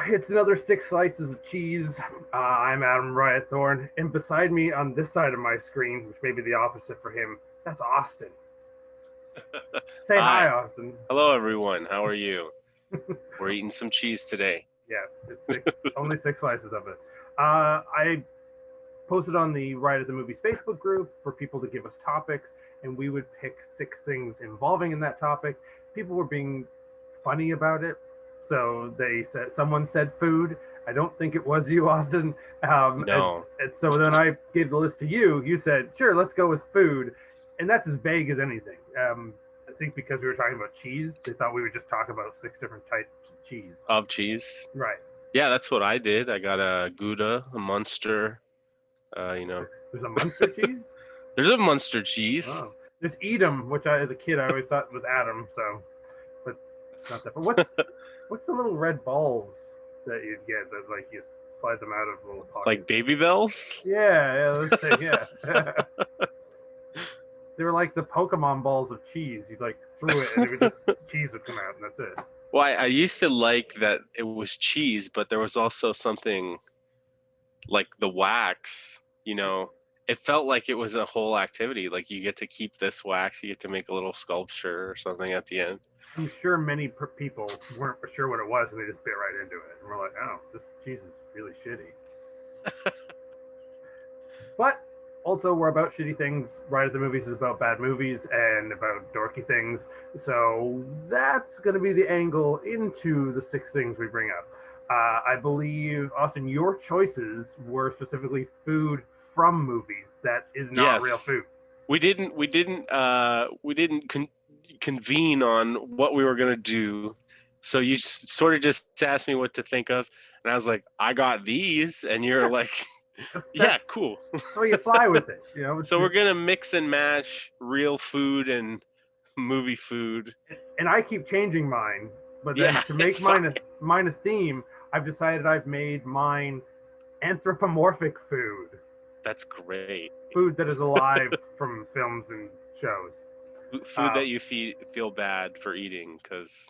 it's another six slices of cheese. I'm Adam Riot Thorne, and beside me on this side of my screen, which may be the opposite for him, that's Austin. Say hi, Hi. Austin. Hello, everyone. How are you? We're eating some cheese today. Yeah, it's only six slices of it. I posted on the Riot at the Movies Facebook group for people to give us topics, and we would pick six things involving in that topic. People were being funny about it, so someone said food. I don't think it was you, Austin. No. And so then I gave the list to you. You said, sure, let's go with food, and that's as vague as anything. I think because we were talking about cheese, they thought we would just talk about six different types of cheese. Of cheese. Right. Yeah, that's what I did. I got a Gouda, a Munster. There's a Munster cheese. There's a Munster cheese. Oh, there's Edam, which as a kid I always thought was Adam. So, but it's not that. But what's the little red balls that you'd get that like you slide them out of little pockets? Like Baby Bells? Yeah, let's say, yeah. They were like the Pokemon balls of cheese. You'd like threw it and cheese would come out, and that's it. Well, I used to like that it was cheese, but there was also something like the wax, it felt like it was a whole activity. Like you get to keep this wax, you get to make a little sculpture or something at the end. I'm sure many people weren't sure what it was, and they just bit right into it. And we're like, oh, this cheese is really shitty. But also, we're about shitty things. Riot at the Movies is about bad movies and about dorky things. So that's going to be the angle into the six things we bring up. I believe, Austin, your choices were specifically food from movies that is not real food. We didn't convene on what we were gonna do, so you sort of just asked me what to think of, and I was like, I got these, and you're like, yeah, cool. So you fly with it, So we're gonna mix and match real food and movie food. And I keep changing mine, but then to make mine a theme, I've decided I've made mine anthropomorphic food. That's great. Food that is alive from films and shows. Food that you feel bad for eating, because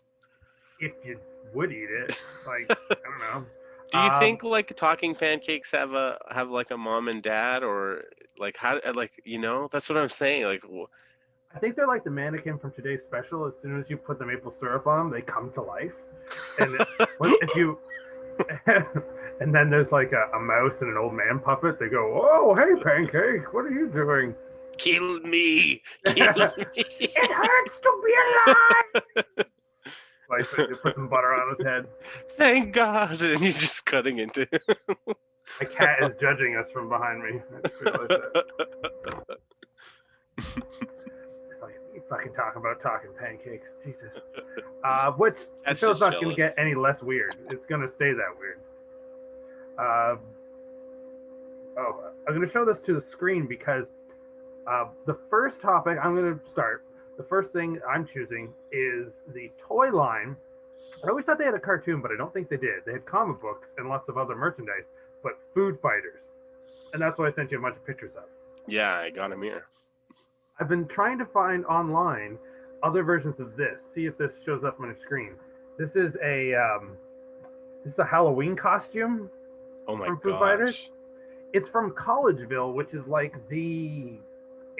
if you would eat it, like I don't know. Do you think like talking pancakes have like a mom and dad, or like how that's what I'm saying, like. I think they're like the mannequin from Today's Special. As soon as you put the maple syrup on them, they come to life. And if you, and then there's like a mouse and an old man puppet. They go, "Oh, hey, pancake, what are you doing?" Kill me! Kill me! It hurts to be alive. Like they put some butter on his head. Thank God! And he's just cutting into him. My cat is judging us from behind me. I just realized that. You fucking talk about talking pancakes, Jesus. Which the show's not going to get any less weird. It's going to stay that weird. I'm going to show this to the screen because the first topic I'm going to start. The first thing I'm choosing is the toy line. I always thought they had a cartoon, but I don't think they did. They had comic books and lots of other merchandise, but food fighters, and that's what I sent you a bunch of pictures of. Yeah, I got them here. I've been trying to find online other versions of this. See if this shows up on your screen. This is a Halloween costume. Oh my from Food Fighters. It's from Collegeville, which is like the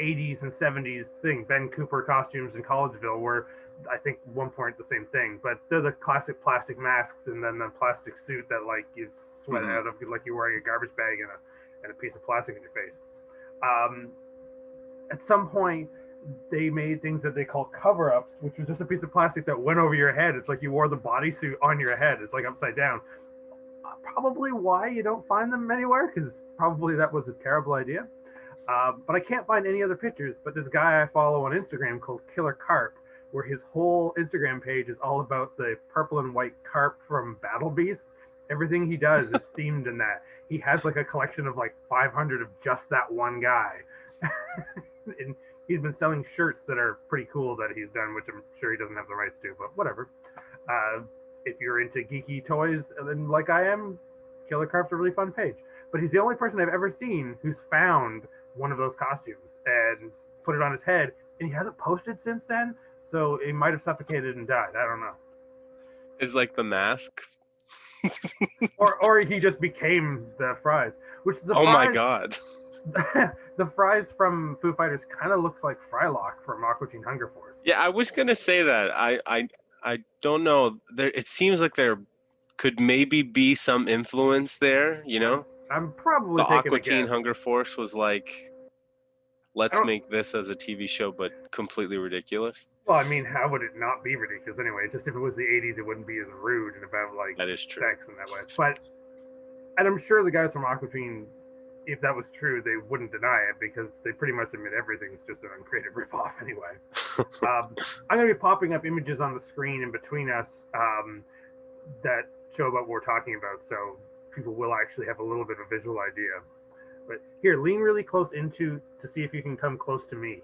80s and 70s thing. Ben Cooper costumes in Collegeville were, I think, at one point the same thing. But they're the classic plastic masks and then the plastic suit that like you sweat out of, like you're wearing a garbage bag and a piece of plastic in your face. At some point, they made things that they call cover-ups, which was just a piece of plastic that went over your head. It's like you wore the bodysuit on your head. It's like upside down. Probably why you don't find them anywhere, because probably that was a terrible idea. But I can't find any other pictures. But this guy I follow on Instagram called Killer Carp, where his whole Instagram page is all about the purple and white carp from Battle Beasts. Everything he does is themed in that. He has like a collection of like 500 of just that one guy. And he's been selling shirts that are pretty cool that he's done, which I'm sure he doesn't have the rights to, but whatever. If you're into geeky toys, then like I am, Killer Carp's a really fun page. But he's the only person I've ever seen who's found one of those costumes and put it on his head, and he hasn't posted since then, so he might have suffocated and died. I don't know. Is like the mask or he just became the fries, which the Oh my fries god. the fries from Foo Fighters kind of looks like Frylock from Aqua Teen Hunger Force. Yeah, I was gonna say that. I don't know. There, it seems like there could maybe be some influence there. You know, I'm probably the taking a Aqua Teen guess. Hunger Force was like, I let's don't. make this as a TV show, but completely ridiculous. Well, I mean, how would it not be ridiculous anyway? Just if it was the '80s, it wouldn't be as rude and about like That is true. sex in that way. But and I'm sure the guys from Aqua Teen, if that was true, they wouldn't deny it because they pretty much admit everything's just an uncreative ripoff anyway. I'm going to be popping up images on the screen in between us that show about what we're talking about, so people will actually have a little bit of a visual idea. But here, lean really close into to see if you can come close to me.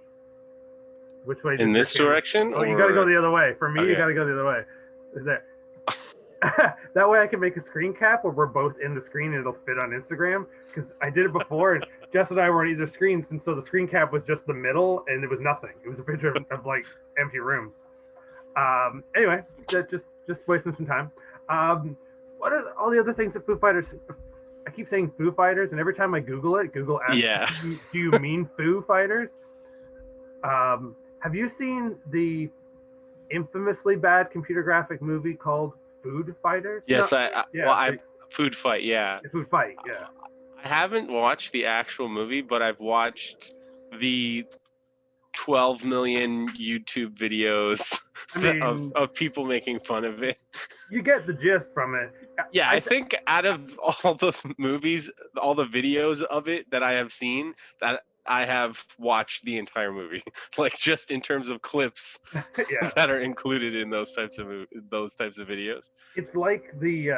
Which way? In this direction? Oh, you got to go the other way. For me, Okay. you got to go the other way. There. That way I can make a screen cap where we're both in the screen and it'll fit on Instagram. Because I did it before and Jess and I were on either screens, and so the screen cap was just the middle and it was nothing. It was a picture of like empty rooms. Anyway, that just wasting some time. What are all the other things that Foo Fighters? I keep saying Foo Fighters, and every time I Google it, Google asks, Yeah. do you mean Foo Fighters? Have you seen the infamously bad computer graphic movie called Food Fighters? Yes, No, Food Fight, yeah. Food Fight, yeah. I haven't watched the actual movie, but I've watched the 12 million YouTube videos of people making fun of it. You get the gist from it. Yeah, I think out of all the movies, all the videos of it that I have seen, that I have watched the entire movie, like just in terms of clips that are included in those types of videos. It's like the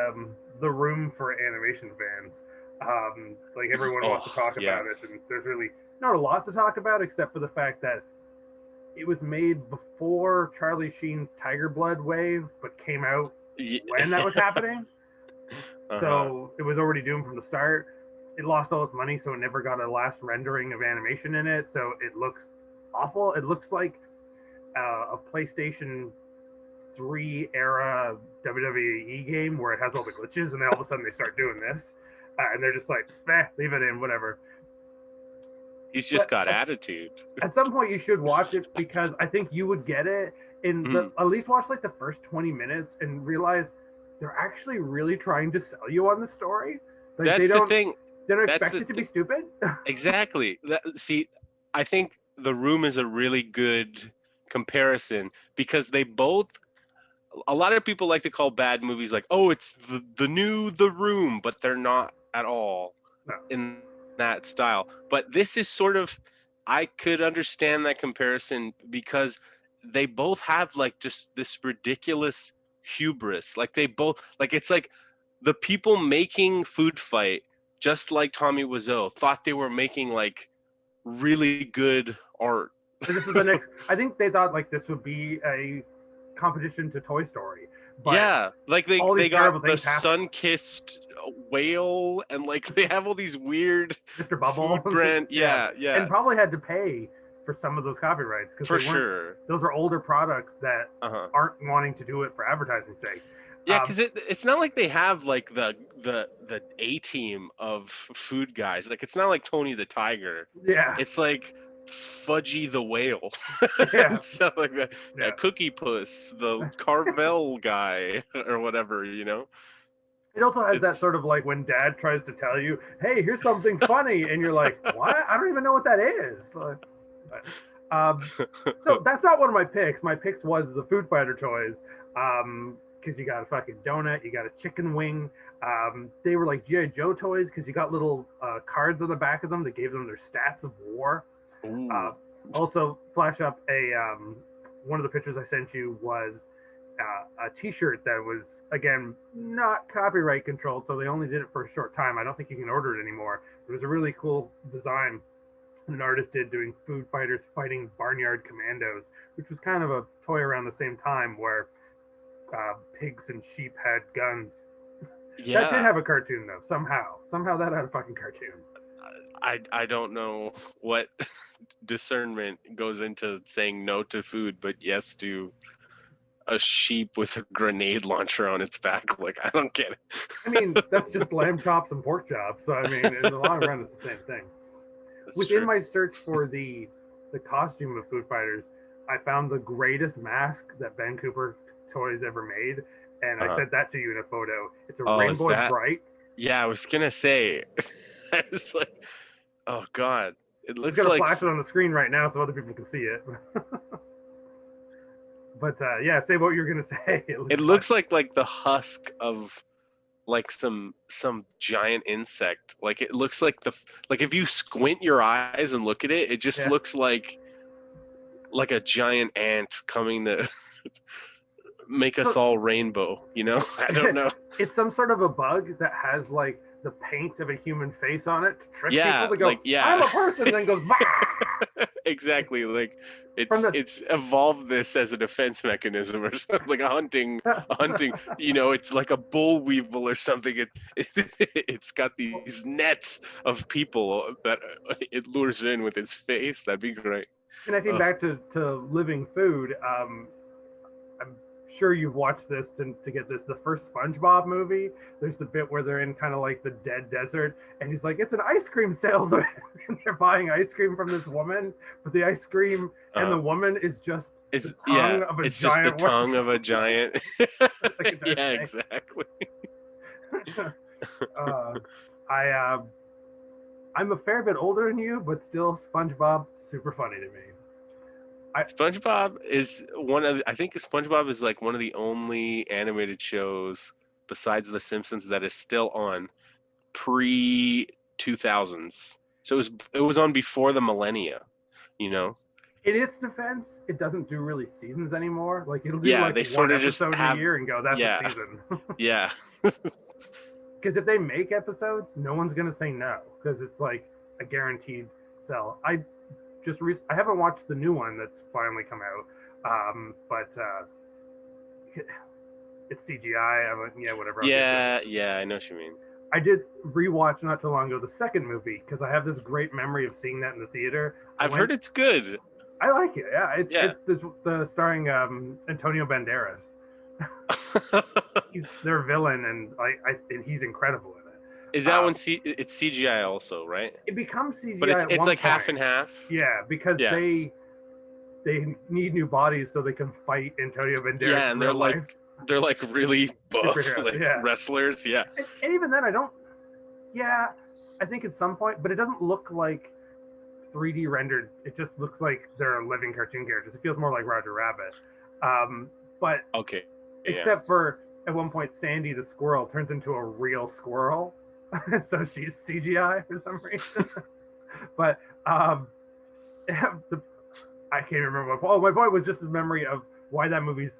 room for animation fans. Like everyone wants to talk about it, and there's really not a lot to talk about except for the fact that it was made before Charlie Sheen's Tiger Blood wave, but came out when that was happening. So it was already doomed from the start. It lost all its money, so it never got a last rendering of animation in it. So it looks awful. It looks like a PlayStation 3 era WWE game where it has all the glitches, and then all of a sudden they start doing this, and they're just like, leave it in, whatever. He's just got attitude. At some point, you should watch it because I think you would get it. At least watch like the first 20 minutes and realize they're actually really trying to sell you on the story. Like, that's the thing. They don't expect it to be stupid. Exactly. See, I think The Room is a really good comparison because they both. A lot of people like to call bad movies like, oh, it's the new The Room, but they're not at all in that style. But this is sort of, I could understand that comparison because they both have like just this ridiculous hubris. Like they both, like it's like the people making Food Fight, just like Tommy Wiseau, thought they were making like really good art. This is the next. I think they thought like this would be a competition to Toy Story. But yeah, like they got the sun-kissed whale, and like they have all these weird Mr. Bubble brand. Yeah, and probably had to pay for some of those copyrights because for sure those are older products that aren't wanting to do it for advertising sake. Yeah, because it's not like they have like the A team of food guys. Like it's not like Tony the Tiger. Yeah, it's like Fudgy the Whale. Stuff like that. Yeah. Cookie Puss, the Carvel guy, or whatever, you know. It also has that sort of like when Dad tries to tell you, "Hey, here's something funny," and you're like, "What? I don't even know what that is." So that's not one of my picks. My picks was the Food Fighter toys. Because you got a fucking donut, you got a chicken wing. They were like G.I. Joe toys because you got little cards on the back of them that gave them their stats of war. Also, flash up one of the pictures I sent you was a T-shirt that was, again, not copyright controlled, so they only did it for a short time. I don't think you can order it anymore. It was a really cool design an artist did doing Food Fighters fighting Barnyard Commandos, which was kind of a toy around the same time where pigs and sheep had guns. Yeah. That did have a cartoon though. Somehow that had a fucking cartoon. I don't know what discernment goes into saying no to food, but yes to a sheep with a grenade launcher on its back. Like, I don't get it. I mean, that's just lamb chops and pork chops. So I mean, in the long run, it's the same thing. That's Within true. my search for the costume of Food Fighters, I found the greatest mask that Ben Cooper Toys ever made, and I sent that to you in a photo. It's a rainbow bright. Yeah, I was gonna say. It's like, oh god, it looks gonna like. Flash it on the screen right now so other people can see it. But yeah, say what you're gonna say. It looks like the husk of like some giant insect. Like it looks like like if you squint your eyes and look at it, it just looks like a giant ant coming to make us all rainbow, you know? I don't know. It's some sort of a bug that has like the paint of a human face on it to trick people to go, like, I'm a person, and then goes, bah! Exactly. Like it's evolved this as a defense mechanism or something, like a hunting, you know, it's like a bull weevil or something. It's got these nets of people that it lures in with its face. That'd be great. And I think back to living food, I'm sure you've watched this to get this. The first SpongeBob movie, there's the bit where they're in kind of like the dead desert, and he's like, it's an ice cream salesman, and they're buying ice cream from this woman, but the ice cream and the woman is just the tongue of a it's giant. Just the tongue of a giant. Like yeah, exactly. I'm a fair bit older than you, but still SpongeBob super funny to me. SpongeBob is I think SpongeBob is like one of the only animated shows besides The Simpsons that is still on pre-2000s. So it was on before the millennia, you know? In its defense, it doesn't do really seasons anymore. Like it'll do they sort of just a year and go, that's a season. Yeah. Because if they make episodes, no one's gonna say no, because it's like a guaranteed sell. I haven't watched the new one that's finally come out, but it's CGI. Whatever. Yeah, I know what you mean. I did rewatch not too long ago the second movie because I have this great memory of seeing that in the theater. I've heard it's good. I like it. Yeah, it's the starring Antonio Banderas. He's their villain, and and he's incredible in it. Is that one? It's CGI also, right? It becomes CGI, but it's like point. half and half. Yeah, because they need new bodies so they can fight Antonio Banderas. Yeah, and they're like really buff, wrestlers. Yeah. And even then, I think at some point, but it doesn't look like 3D rendered. It just looks like they're living cartoon characters. It feels more like Roger Rabbit. But okay. Except for at one point, Sandy the squirrel turns into a real squirrel. So she's CGI for some reason. But I can't remember my point was just a memory of why that movie's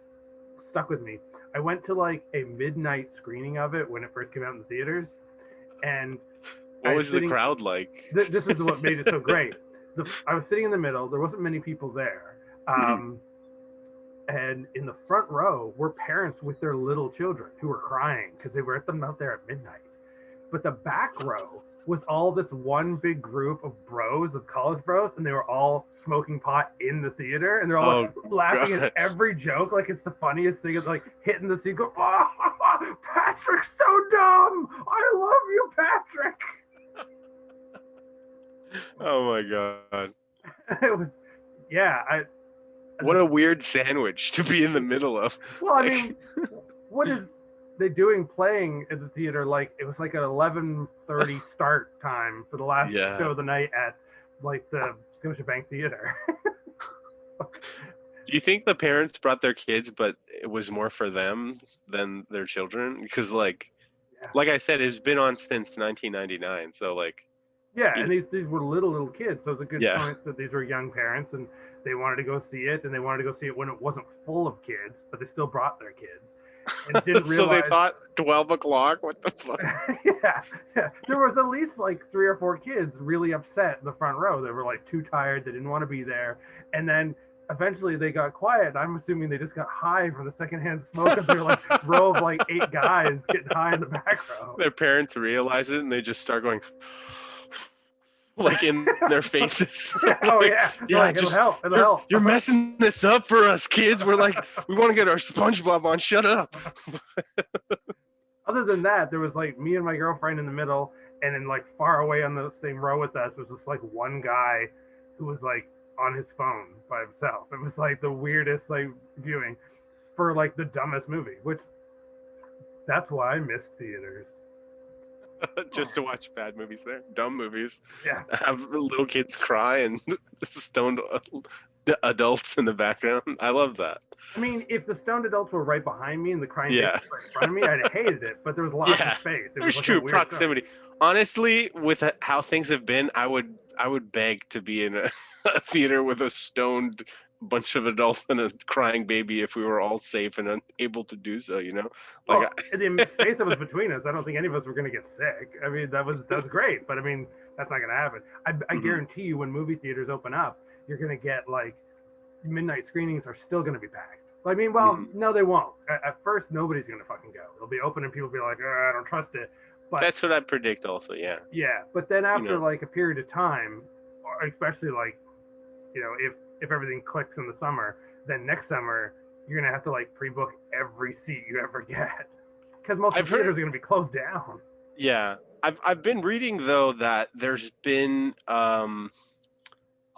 stuck with me. I went to like a midnight screening of it when it first came out in the theaters, and what was the crowd like? This is what made it so great. I was sitting in the middle. There wasn't many people there. And in the front row were parents with their little children who were crying because they were at them out there at midnight. But the back row was all this one big group of college bros, and they were all smoking pot in the theater, and they're all like laughing at every joke, like it's the funniest thing. It's like hitting the seat, go, oh, Patrick's so dumb. I love you, Patrick. Oh my god. It was, what a weird sandwich to be in the middle of. Well, I mean, what is they playing at the theater? Like it was like an 11:30 start time for the last show of the night at like the Scotiabank Theater. Do you think the parents brought their kids, but it was more for them than their children? Because like I said, it's been on since 1999. So like. Yeah, and these were little kids, so it's a good point that these were young parents, and they wanted to go see it, and they wanted to go see it when it wasn't full of kids, but they still brought their kids. And didn't realize... So they thought 12 o'clock? What the fuck? yeah. There was at least like 3 or 4 kids really upset in the front row. They were like too tired, they didn't want to be there, and then eventually they got quiet. I'm assuming they just got high from the secondhand smoke, and they were like row of like 8 guys getting high in the back row. Their parents realize it, and they just start going... like in their faces. Oh yeah, Yeah, like, it'll help. It'll help. You're messing this up for us, kids. We're like, we want to get our SpongeBob on. Shut up. Other than that, there was like me and my girlfriend in the middle, and then like far away on the same row with us was just like one guy who was like on his phone by himself. It was like the weirdest like viewing for like the dumbest movie, which that's why I miss theaters. Just to watch bad movies there, dumb movies. Yeah. Have little kids cry and stoned adults in the background. I love that. I mean, if the stoned adults were right behind me and the crying Yeah. babies were in front of me, I'd hated it. But there was lots of space. It There's was like true a weird proximity. Honestly, with how things have been, I would beg to be in a theater with a stoned bunch of adults and a crying baby if we were all safe and able to do so. You know, like the space that was between us, I don't think any of us were going to get sick. I mean, that was great, but I mean, that's not going to happen. I guarantee you, when movie theaters open up, you're going to get like midnight screenings are still going to be packed. I mean, well, no, they won't. At first, nobody's going to fucking go. It'll be open and people will be like, I don't trust it. But that's what I predict also, yeah. Yeah, but then after like a period of time, or especially like, you know, if everything clicks in the summer, then next summer you're gonna have to like pre-book every seat you ever get, because most of the theaters are gonna be closed down. Yeah, I've been reading though that there's been a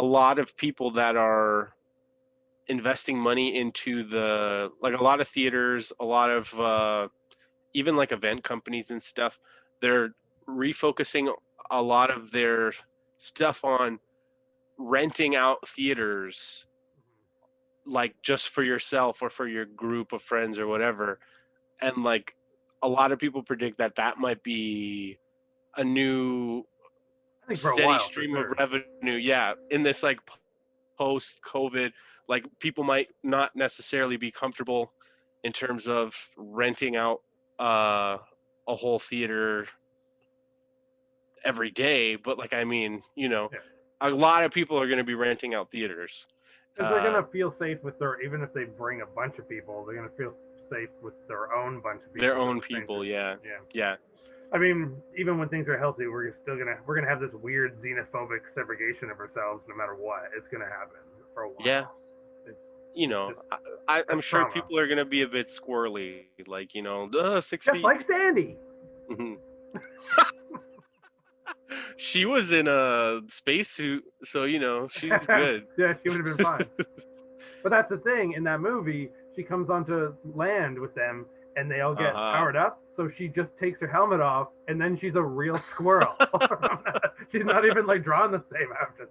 lot of people that are investing money into like a lot of theaters, a lot of even like event companies and stuff. They're refocusing a lot of their stuff on renting out theaters, like just for yourself or for your group of friends or whatever. And like a lot of people predict that might be a new steady stream of revenue. Yeah, in this like post-COVID, like people might not necessarily be comfortable in terms of renting out a whole theater every day, but like, I mean, you know, a lot of people are going to be renting out theaters. Because they're going to feel safe with even if they bring a bunch of people, they're going to feel safe with their own bunch of people. Their own people, yeah. I mean, even when things are healthy, we're gonna have this weird xenophobic segregation of ourselves no matter what. It's gonna happen for a while. Yeah. You know, I'm sure people are gonna be a bit squirrely, like, you know, 6 feet. Just like Sandy. Mm-hmm. She was in a spacesuit, so you know she's good. Yeah, she would have been fine. But that's the thing, in that movie, she comes onto land with them, and they all get powered up. So she just takes her helmet off, and then she's a real squirrel. She's not even like drawn the same after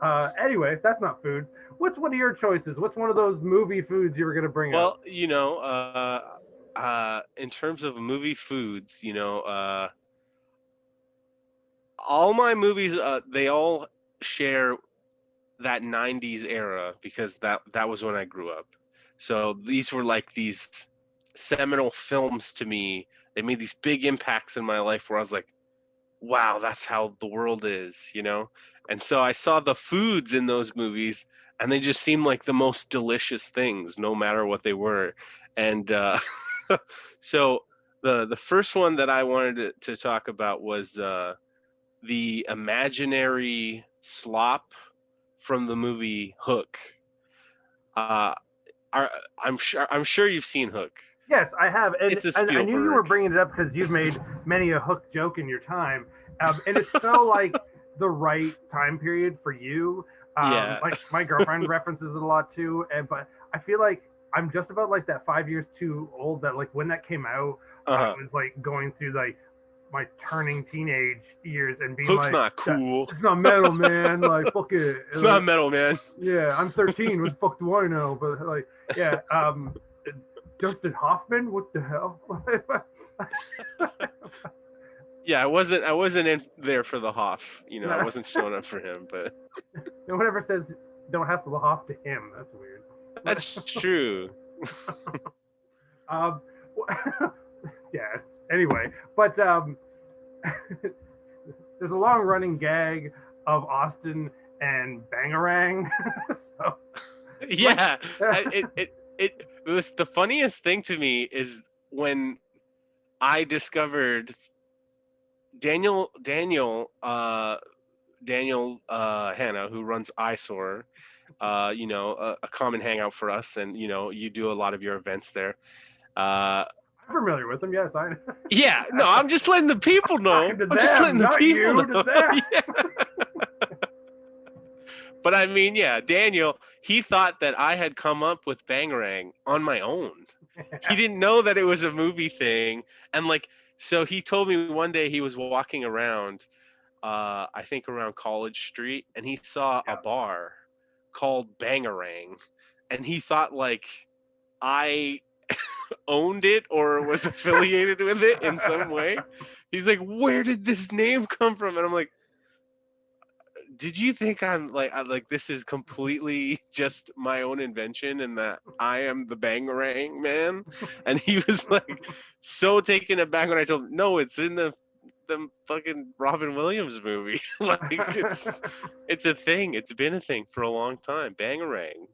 that. Anyway, that's not food. What's one of your choices? What's one of those movie foods you were gonna bring up? Well, you know, in terms of movie foods, you know, all my movies, they all share that 90s era, because that was when I grew up. So these were like these seminal films to me. They made these big impacts in my life where I was like, wow, that's how the world is, you know? And so I saw the foods in those movies, and they just seemed like the most delicious things, no matter what they were. And so the first one that I wanted to talk about was the imaginary slop from the movie Hook. I'm sure you've seen Hook. Yes, I have. And it's a Spielberg. I knew you were bringing it up because you've made many a Hook joke in your time. And it's so like the right time period for you. Like my girlfriend references it a lot too. But I feel like I'm just about like that 5 years too old that like when that came out, I was like going through like my turning teenage years and being Hook's like, not cool. It's not metal, man. Like, fuck it. It's not metal, man. Yeah, I'm 13. What the fuck do I know? But like, yeah, Dustin Hoffman. What the hell? Yeah, I wasn't in there for the Hoff. You know, I wasn't showing up for him. But no one ever says don't hassle the Hoff to him. That's weird. That's true. Yeah. Anyway, but there's a long running gag of Austin and Bangarang. So, yeah, it was the funniest thing to me is when I discovered Daniel Hanna, who runs Eyesore, a common hangout for us, and you do a lot of your events there. Uh, I'm familiar with them. Yes, I. yeah, no, I'm just letting the people know. Talking to I'm just letting them, the not people you. know. To them. Yeah. But I mean, yeah, Daniel, he thought that I had come up with Bangarang on my own. He didn't know that it was a movie thing, and like, so he told me one day he was walking around, I think around College Street, and he saw a Yeah. bar called Bangarang, and he thought like I owned it or was affiliated with it in some way. He's like, "Where did this name come from?" And I'm like, "Did you think I'm like this is completely just my own invention and that I am the Bangarang man?" And he was like so taken aback when I told him, "No, it's in the fucking Robin Williams movie. Like it's a thing. It's been a thing for a long time. Bangarang."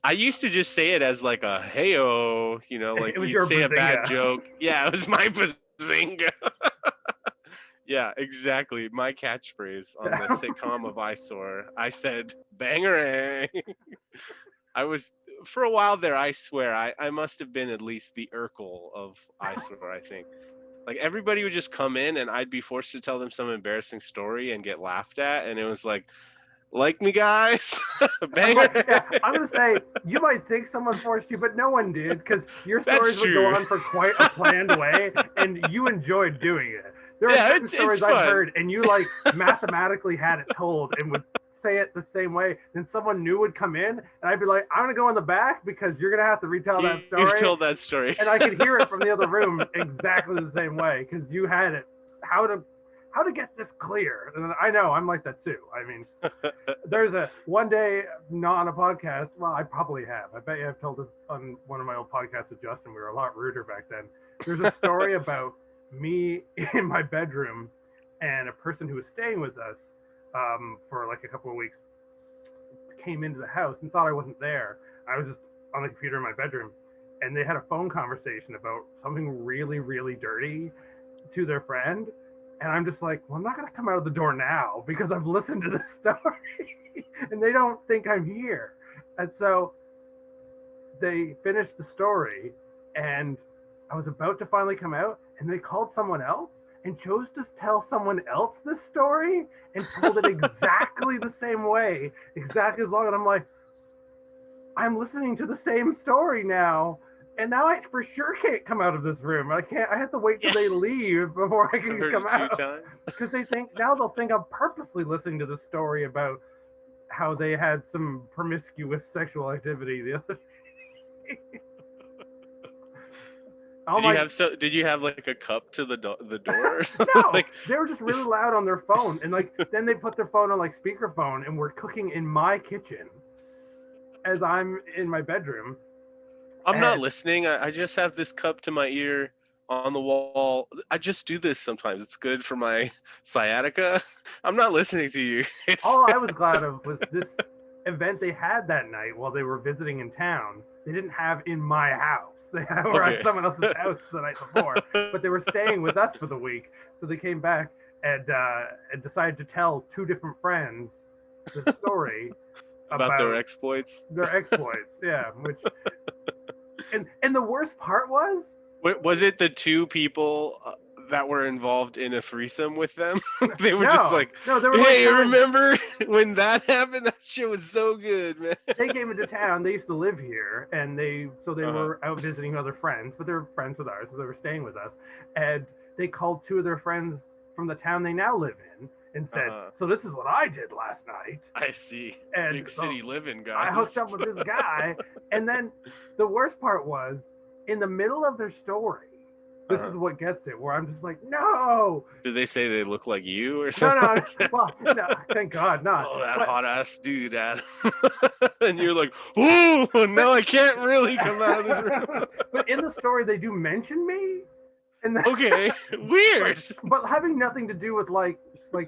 I used to just say it as like a heyo, like It was you'd your say a bad bazinga. joke. Yeah, it was my bazinga. Yeah, exactly. My catchphrase on the sitcom of Eyesore. I said bangarang. I was for a while there, I swear, I must have been at least the Urkel of Eyesore, I think. Like everybody would just come in and I'd be forced to tell them some embarrassing story and get laughed at, and it was like me guys. Banger. Yeah, I'm gonna say you might think someone forced you, but no one did because your That's stories would go true. on for quite a planned way, and you enjoyed doing it. There are Yeah, certain it's stories I've fun. heard, and you like mathematically had it told and would say it the same way. Then someone new would come in, and I'd be like, "I'm gonna go in the back because you're gonna have to retell that You've story." told that story. And I could hear it from the other room exactly the same way because you had it. How to get this clear? And I know I'm like that too. I mean, there's a one day not on a podcast. Well, I probably have. I bet you I've told this on one of my old podcasts with Justin. We were a lot ruder back then. There's a story about me in my bedroom and a person who was staying with us for like a couple of weeks came into the house and thought I wasn't there. I was just on the computer in my bedroom, and they had a phone conversation about something really, really dirty to their friend. And I'm just like, well, I'm not going to come out of the door now because I've listened to this story and they don't think I'm here. And so they finished the story, and I was about to finally come out, and they called someone else and chose to tell someone else this story and told it exactly the same way, exactly as long. And I'm like, I'm listening to the same story now. And now I for sure can't come out of this room. I can't. I have to wait till they leave before I can come out. Because they'll think I'm purposely listening to the story about how they had some promiscuous sexual activity the other day. Did you have like a cup to the door or something? No, they were just really loud on their phone, and like then they put their phone on like speakerphone, and we're cooking in my kitchen as I'm in my bedroom. I'm not listening. I just have this cup to my ear on the wall. I just do this sometimes. It's good for my sciatica. I'm not listening to you. All I was glad of was this event they had that night while they were visiting in town. They didn't have in my house. They were at someone else's house the night before, but they were staying with us for the week. So they came back and decided to tell two different friends the story about their exploits. Their exploits, yeah. Which and the worst part was it the two people that were involved in a threesome with them? They were just like, no, they were hey, remember when that happened? That shit was so good, man. They came into town. They used to live here, and they were out visiting other friends, but they're friends with ours, so they were staying with us. And they called two of their friends from the town they now live in and said, so this is what I did last night. I see. And big city living, guys. I hooked up with this guy. And then the worst part was, in the middle of their story, this is what gets it, where I'm just like, no. Did they say they look like you or something? No. Well, no, thank God not. Oh, that hot ass dude, Adam. And you're like, oh, no, I can't really come out of this room. But in the story, they do mention me. And okay, weird. But having nothing to do with like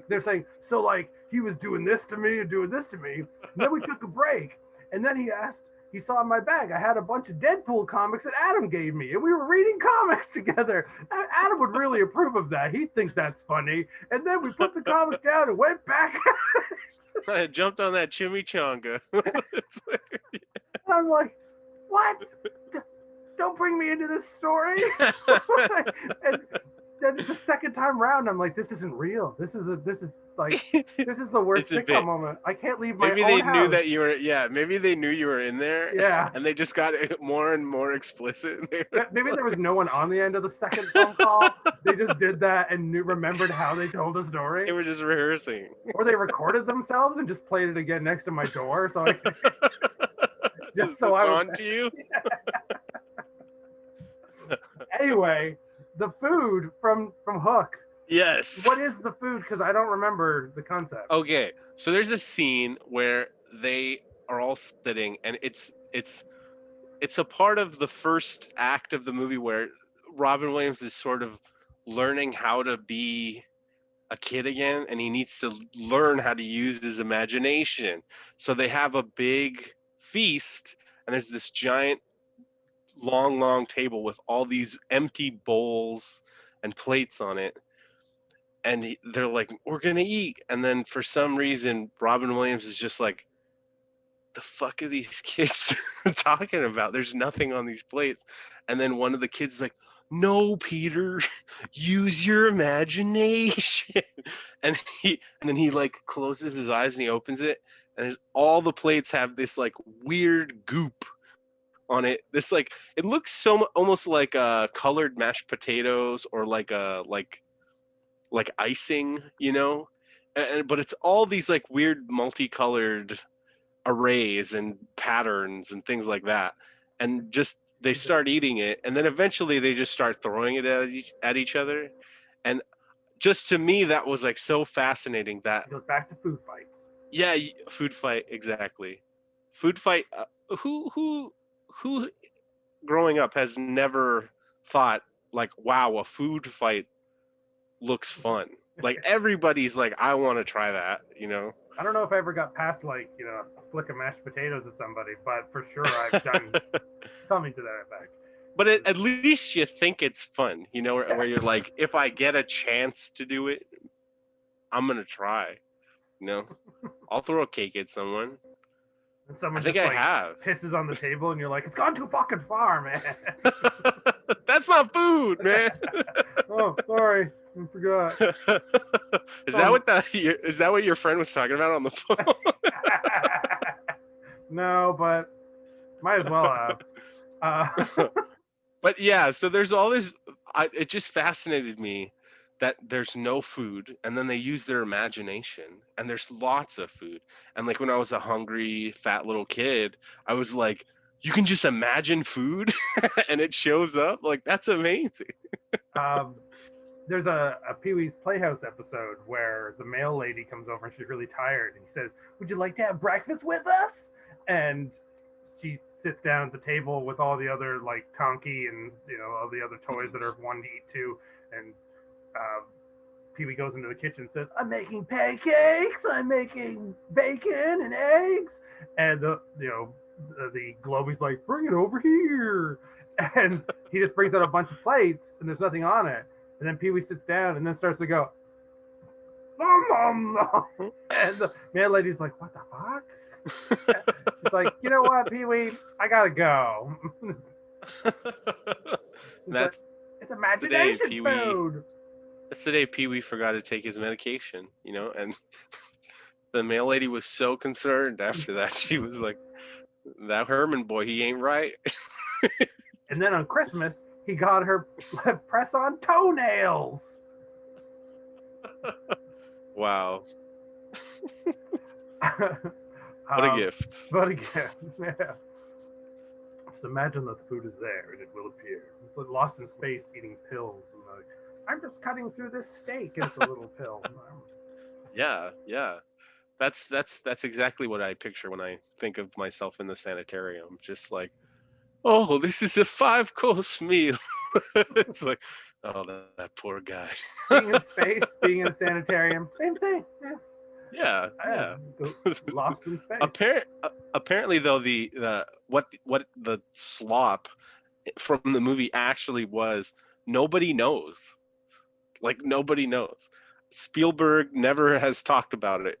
they're saying, so like he was doing this to me and doing this to me. And then we took a break, and then he asked he saw in my bag I had a bunch of Deadpool comics that Adam gave me, and we were reading comics together. Adam would really approve of that. He thinks that's funny. And then we put the comic down and went back. I jumped on that chimichanga. I'm like, what? Don't bring me into this story. And then the second time round, I'm like, this isn't real. This is the worst sitcom moment. I can't leave my maybe own they house. knew that you were. Yeah, maybe they knew you were in there. Yeah. And they just got more and more explicit. Maybe there was no one on the end of the second phone call. They just did that and remembered how they told the story. They were just rehearsing. Or they recorded themselves and just played it again next to my door. So I just so I on to you. Anyway, the food from Hook. Yes. What is the food? Because I don't remember the concept. Okay, so there's a scene where they are all sitting, and it's a part of the first act of the movie where Robin Williams is sort of learning how to be a kid again, and he needs to learn how to use his imagination. So they have a big feast, and there's this giant long table with all these empty bowls and plates on it, and they're like, we're gonna eat. And then for some reason Robin Williams is just like, the fuck are these kids talking about? There's nothing on these plates. And then one of the kids is like, no, Peter, use your imagination. And then he like closes his eyes and he opens it, and there's all the plates have this like weird goop on it. This like, it looks so almost like colored mashed potatoes, or like icing, you know, but it's all these like weird multicolored arrays and patterns and things like that. And just they start eating it, and then eventually they just start throwing it at each other. And just to me, that was like so fascinating. That it goes back to food fights. Yeah, food fight, exactly. Food fight. Who growing up has never thought like, wow, a food fight looks fun? Like everybody's like, I want to try that, you know. I don't know if I ever got past like, you know, a flick of mashed potatoes at somebody, but for sure I've done something to that effect. But at least you think it's fun, you know, where you're like, if I get a chance to do it, I'm gonna try. You know, I'll throw a cake at someone. And someone I think just, I have. Pisses on the table, and you're like, it's gone too fucking far, man. That's not food, man. Oh, sorry. I forgot. Is that what your friend was talking about on the phone? No, but might as well have. But yeah, so there's all this. It just fascinated me that there's no food, and then they use their imagination, and there's lots of food. And like when I was a hungry, fat little kid, I was like, you can just imagine food, and it shows up. Like, that's amazing. There's a Peewees Playhouse episode where the mail lady comes over and she's really tired, and he says, would you like to have breakfast with us? And she sits down at the table with all the other like Conky and, you know, all the other toys that are one to eat too. And Peewee goes into the kitchen and says, I'm making pancakes, I'm making bacon and eggs. And the Globey's like, bring it over here. And he just brings out a bunch of plates and there's nothing on it. And then Peewee sits down and then starts to go, nom, nom, nom. And the mail lady's like, what the fuck? It's like, you know what, Peewee, I gotta go. It's imagination food. That's the day Peewee forgot to take his medication, you know, and the mail lady was so concerned after that. She was like, that Herman boy, he ain't right. And then on Christmas, he got her press-on toenails. Wow. What a gift. What a gift, yeah. Just imagine that the food is there and it will appear. It's lost in space eating pills. And like, I'm just cutting through this steak into a little pill. Yeah. That's exactly what I picture when I think of myself in the sanitarium. Just like, oh, this is a 5-course meal. It's like, oh, that poor guy. Being in space, being in a sanitarium, same thing. Yeah. Yeah, Yeah, yeah. lost in space. Apparently, though, what the slop from the movie actually was, nobody knows. Like, nobody knows. Spielberg never has talked about it.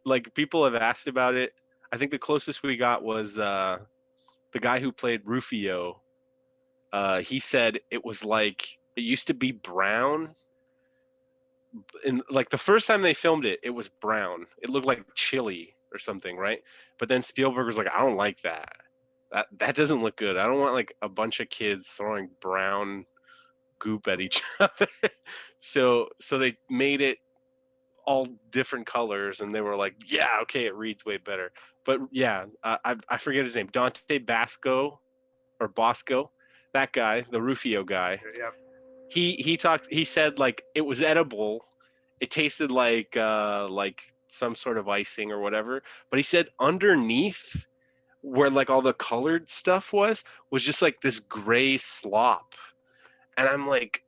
Like, people have asked about it. I think the closest we got was the guy who played Rufio. He said it was like, it used to be brown. And like the first time they filmed it, it was brown. It looked like chili or something, right? But then Spielberg was like, I don't like that. That doesn't look good. I don't want like a bunch of kids throwing brown goop at each other. So they made it all different colors, and they were like, yeah, okay, it reads way better. But yeah, I forget his name, Dante Basco or Bosco, that guy, the Rufio guy. Yep. He said like it was edible. It tasted like some sort of icing or whatever. But he said underneath, where like all the colored stuff was just like this gray slop. And I'm like,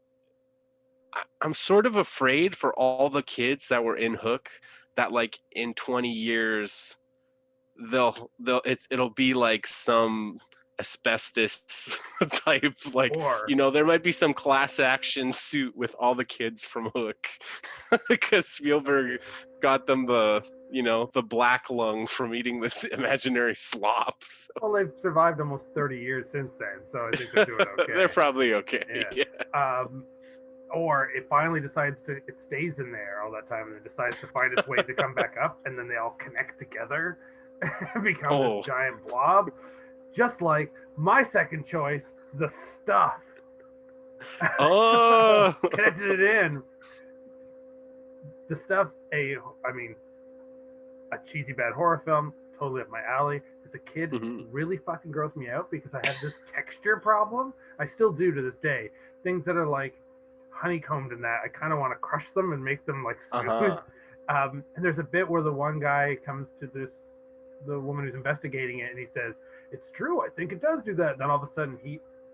I'm sort of afraid for all the kids that were in Hook, that like in 20 years it'll be like some asbestos type, like, Or there might be some class action suit with all the kids from Hook because Spielberg got them the black lung from eating this imaginary slop. So. well, they've survived almost 30 years since then, so I think they're doing okay. They're probably okay. Yeah. Or it finally decides it stays in there all that time, and it decides to find its way to come back up, and then they all connect together and become this giant blob. Just like my second choice, the stuff. Oh, connected it in. The stuff, a cheesy bad horror film, totally up my alley. As a kid, really fucking grossed me out because I had this texture problem. I still do to this day. Things that are like honeycombed in that, I kind of want to crush them and make them like smooth. And there's a bit where the one guy comes to the woman who's investigating it, and he says, "It's true, I think it does do that." And then all of a sudden,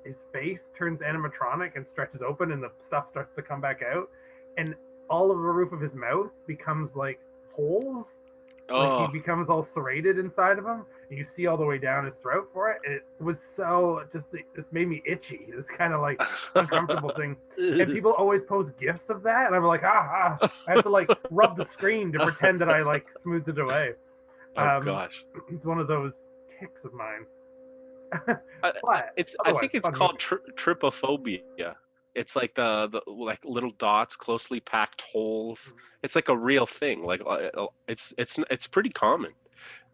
his face turns animatronic and stretches open, and the stuff starts to come back out, and all of the roof of his mouth becomes like holes. Like he becomes all serrated inside of him, and you see all the way down his throat for it. And it was it made me itchy. It's kind of like uncomfortable thing. And people always post gifs of that, and I'm like, I have to like rub the screen to pretend that I like smoothed it away. Oh gosh, it's one of those tics of mine. I think it's called trypophobia. It's like the like little dots, closely packed holes. It's like a real thing. Like it's pretty common,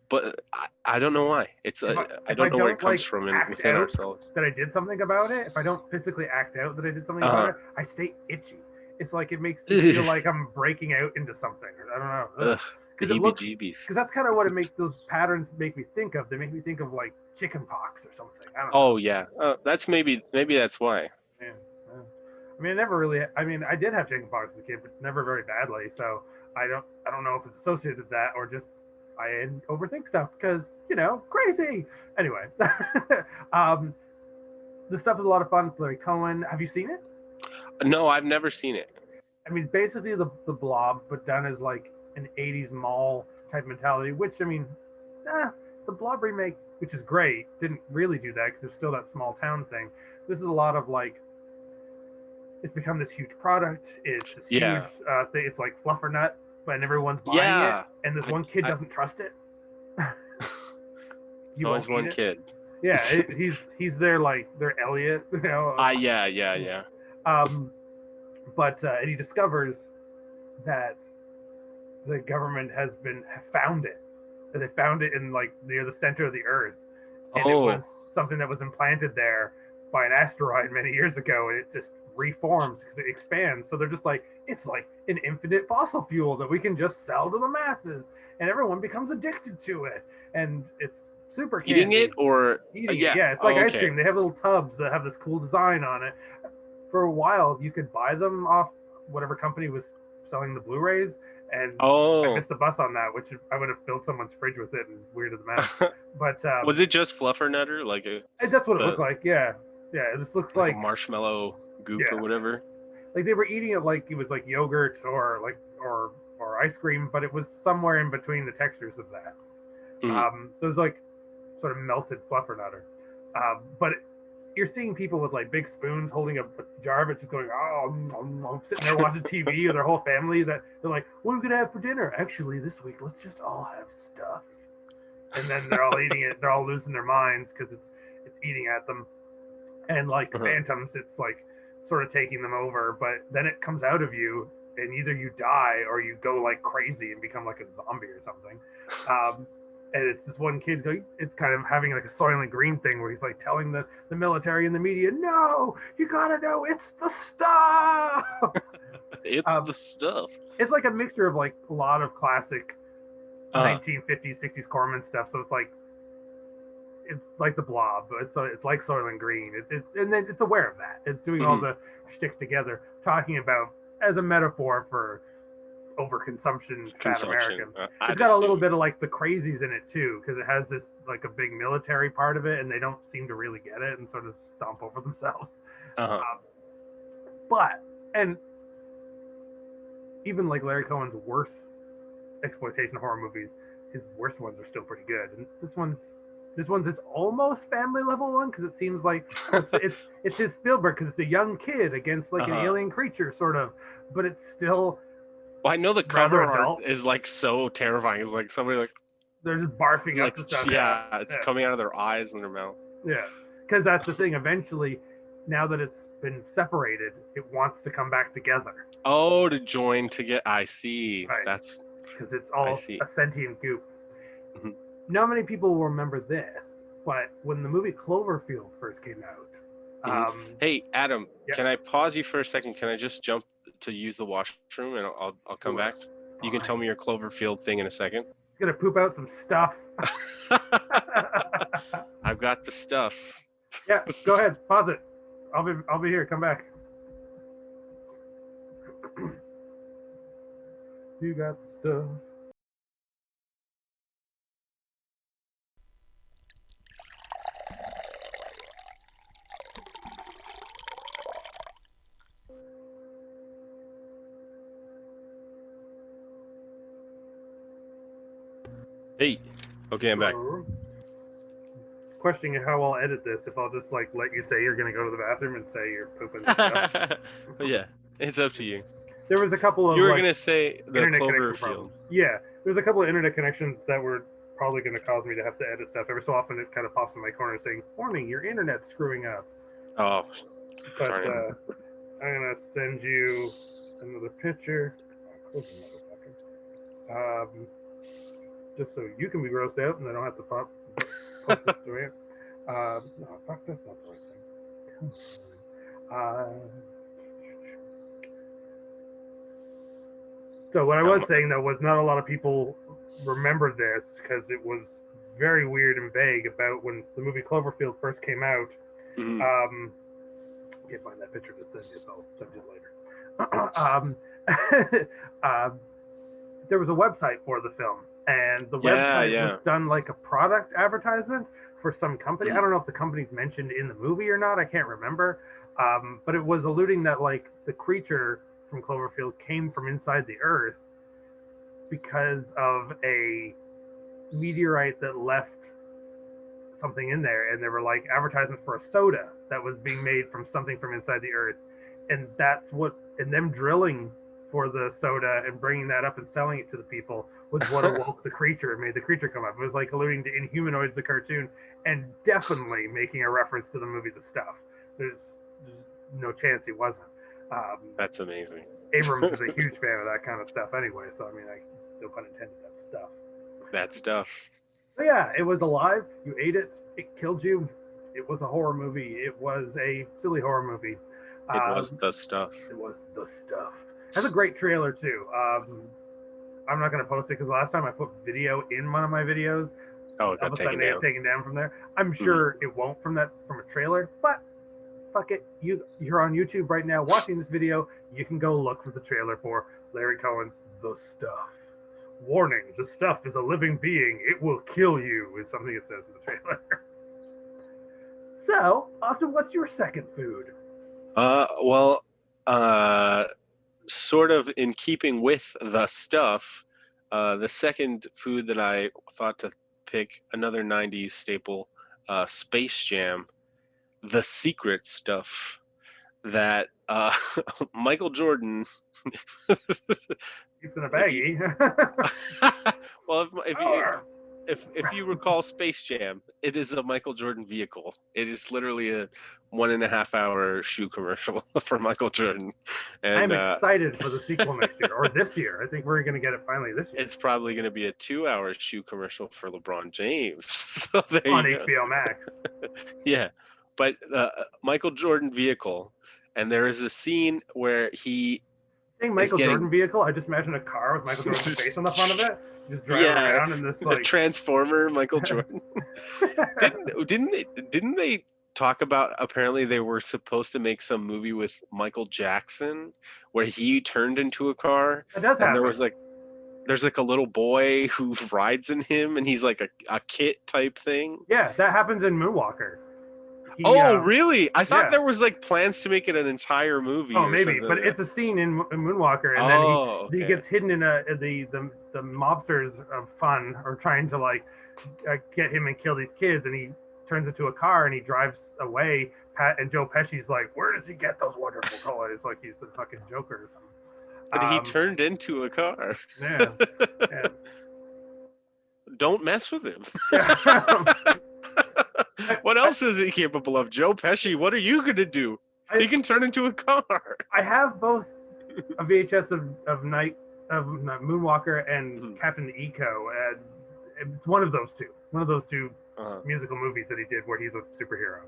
but I don't know why. I don't know where it comes from within ourselves. That I did something about it. If I don't physically act out that I did something about it, I stay itchy. It's like it makes me feel like I'm breaking out into something. I don't know. Because that's kind of what it makes those patterns make me think of. They make me think of like chicken pox or something. I don't know. Oh yeah, that's maybe that's why. Yeah. I mean, I did have chicken pox as a kid, but never very badly. So I don't know if it's associated with that or just I overthink stuff because, crazy. Anyway, the stuff is a lot of fun. It's Larry Cohen. Have you seen it? No, I've never seen it. I mean, basically the Blob, but done as like an 80s mall type mentality, which, the Blob remake, which is great, didn't really do that because there's still that small town thing. This is a lot of like, it's become this huge product. It's this huge thing. It's like Fluffernutter, but everyone's buying it, and this one kid doesn't trust it. Always one kid. Yeah, he's their Elliot, Yeah. But and he discovers that the government has found it. They found it in like near the center of the earth, and it was something that was implanted there by an asteroid many years ago, and it just reforms because it expands. So they're just like, it's like an infinite fossil fuel that we can just sell to the masses, and everyone becomes addicted to it, and it's super candy. Eating it or eating it. Yeah, it's like ice cream. They have little tubs that have this cool design on it. For a while, you could buy them off whatever company was selling the Blu-rays, and I missed the bus on that, which I would have filled someone's fridge with it and weirded them out. But was it just Fluffernutter? That's what it looked like. Yeah. This looks like marshmallow goop or whatever. Like they were eating it like it was like yogurt or or ice cream, but it was somewhere in between the textures of that. So it was like sort of melted Fluffernutter. But you're seeing people with like big spoons holding a jar of it, just going, oh, sitting there watching TV with their whole family. That they're like, what are we gonna have for dinner? Actually, this week let's just all have stuff. And then they're all eating it. They're all losing their minds because it's eating at them. And like phantoms, it's like sort of taking them over. But then it comes out of you, and either you die or you go like crazy and become like a zombie or something. And it's this one kid, it's kind of having like a Soylent Green thing where he's like telling the military and the media, no, you gotta know, it's the stuff. It's the stuff. It's like a mixture of like a lot of classic 1950s, 60s Corman stuff. So it's like the Blob, but it's like Soylent Green. And then it's aware of that. It's doing all the shtick together, talking about as a metaphor for overconsumption fat American. It's got a little bit of like the crazies in it too, because it has this like a big military part of it, and they don't seem to really get it and sort of stomp over themselves. But even like Larry Cohen's worst exploitation horror movies, his worst ones are still pretty good. And this one's this almost family level one, because it seems like it's his Spielberg, because it's a young kid against like an alien creature sort of, but it's still. Well, I know the cover art is like so terrifying. It's like somebody like they're just barfing like, up the stuff. Yeah, it's coming out of their eyes and their mouth. Yeah, because that's the thing. Eventually, now that it's been separated, it wants to come back together. Oh, to join together. I see. Right. That's because it's all a sentient goop. Not many people will remember this, but when the movie Cloverfield first came out. Hey, Adam, can I pause you for a second? Can I just jump to use the washroom, and I'll come back? You can tell me your Cloverfield thing in a second. Gonna poop out some stuff. I've got the stuff. Yeah, go ahead, pause it. I'll be here. Come back. You got the stuff. Hey, okay, I'm back. Questioning how I'll edit this, if I'll just like let you say you're gonna go to the bathroom and say you're pooping stuff. Yeah, it's up to you. There was a couple of you were gonna say the Cloverfield. Yeah, there's a couple of internet connections that were probably gonna cause me to have to edit stuff. Every so often it kind of pops in my corner saying, "Warning, your internet's screwing up." Oh, but I'm gonna send you another picture. Just so you can be grossed out and I don't have to post this to it. No, fuck, that's not the right thing. So what I was saying though was not a lot of people remember this because it was very weird and vague about when the movie Cloverfield first came out. I can't find that picture to send you, so I'll send you later. There was a website for the film, and the website was done like a product advertisement for some company. I don't know if the company's mentioned in the movie or not. I can't remember. But it was alluding that like the creature from Cloverfield came from inside the earth because of a meteorite that left something in there, and there were like advertisements for a soda that was being made from something from inside the earth, and them drilling for the soda and bringing that up and selling it to the people was what awoke the creature and made the creature come up. It was like alluding to Inhumanoids, the cartoon, and definitely making a reference to the movie The Stuff. There's no chance he wasn't. That's amazing. Abrams is a huge fan of that kind of stuff anyway, so I mean, no pun intended, that stuff. But yeah, it was alive. You ate it. It killed you. It was a horror movie. It was a silly horror movie. It was the stuff. It was the stuff. That's a great trailer too. I'm not going to post it because last time I put video in one of my videos, all of a sudden they got taken down from there. I'm sure it won't from a trailer, but fuck it. You're on YouTube right now watching this video. You can go look for the trailer for Larry Cohen's The Stuff. Warning, the stuff is a living being. It will kill you, is something it says in the trailer. So, Austin, what's your second food? sort of in keeping with the stuff, the second food that I thought to pick, another 90s staple, Space Jam, the secret stuff that Michael Jordan. Keeps in a baggie. Well, if you recall Space Jam, it is a Michael Jordan vehicle. It is literally a 1.5 hour shoe commercial for Michael Jordan. And I'm excited for the sequel next year, or this year. I think we're going to get it finally this year. It's probably going to be a 2-hour shoe commercial for LeBron James. So there On you go. HBO Max. Yeah, but Michael Jordan vehicle, and there is a scene where he. Saying Michael Jordan vehicle, I just imagine a car with Michael Jordan's face on the front of it, just driving around in this like Transformer Michael Jordan. Didn't they talk about, apparently they were supposed to make some movie with Michael Jackson where he turned into a car? That does happen. There's like a little boy who rides in him, and he's like a kit type thing. Yeah, that happens in Moonwalker. Really? I thought there was like plans to make it an entire movie. Oh, maybe, but it's a scene in Moonwalker, and then he gets hidden in the mobsters of fun are trying to like get him and kill these kids, and he turns into a car and he drives away. And Joe Pesci's like, "Where does he get those wonderful toys?" Like he's the fucking Joker or something. But he turned into a car. Yeah. Don't mess with him. What else is he capable of? Joe Pesci, what are you going to do? He can turn into a car. I have both a VHS of Moonwalker and Captain ECO. And it's one of those two. One of those two musical movies that he did where he's a superhero.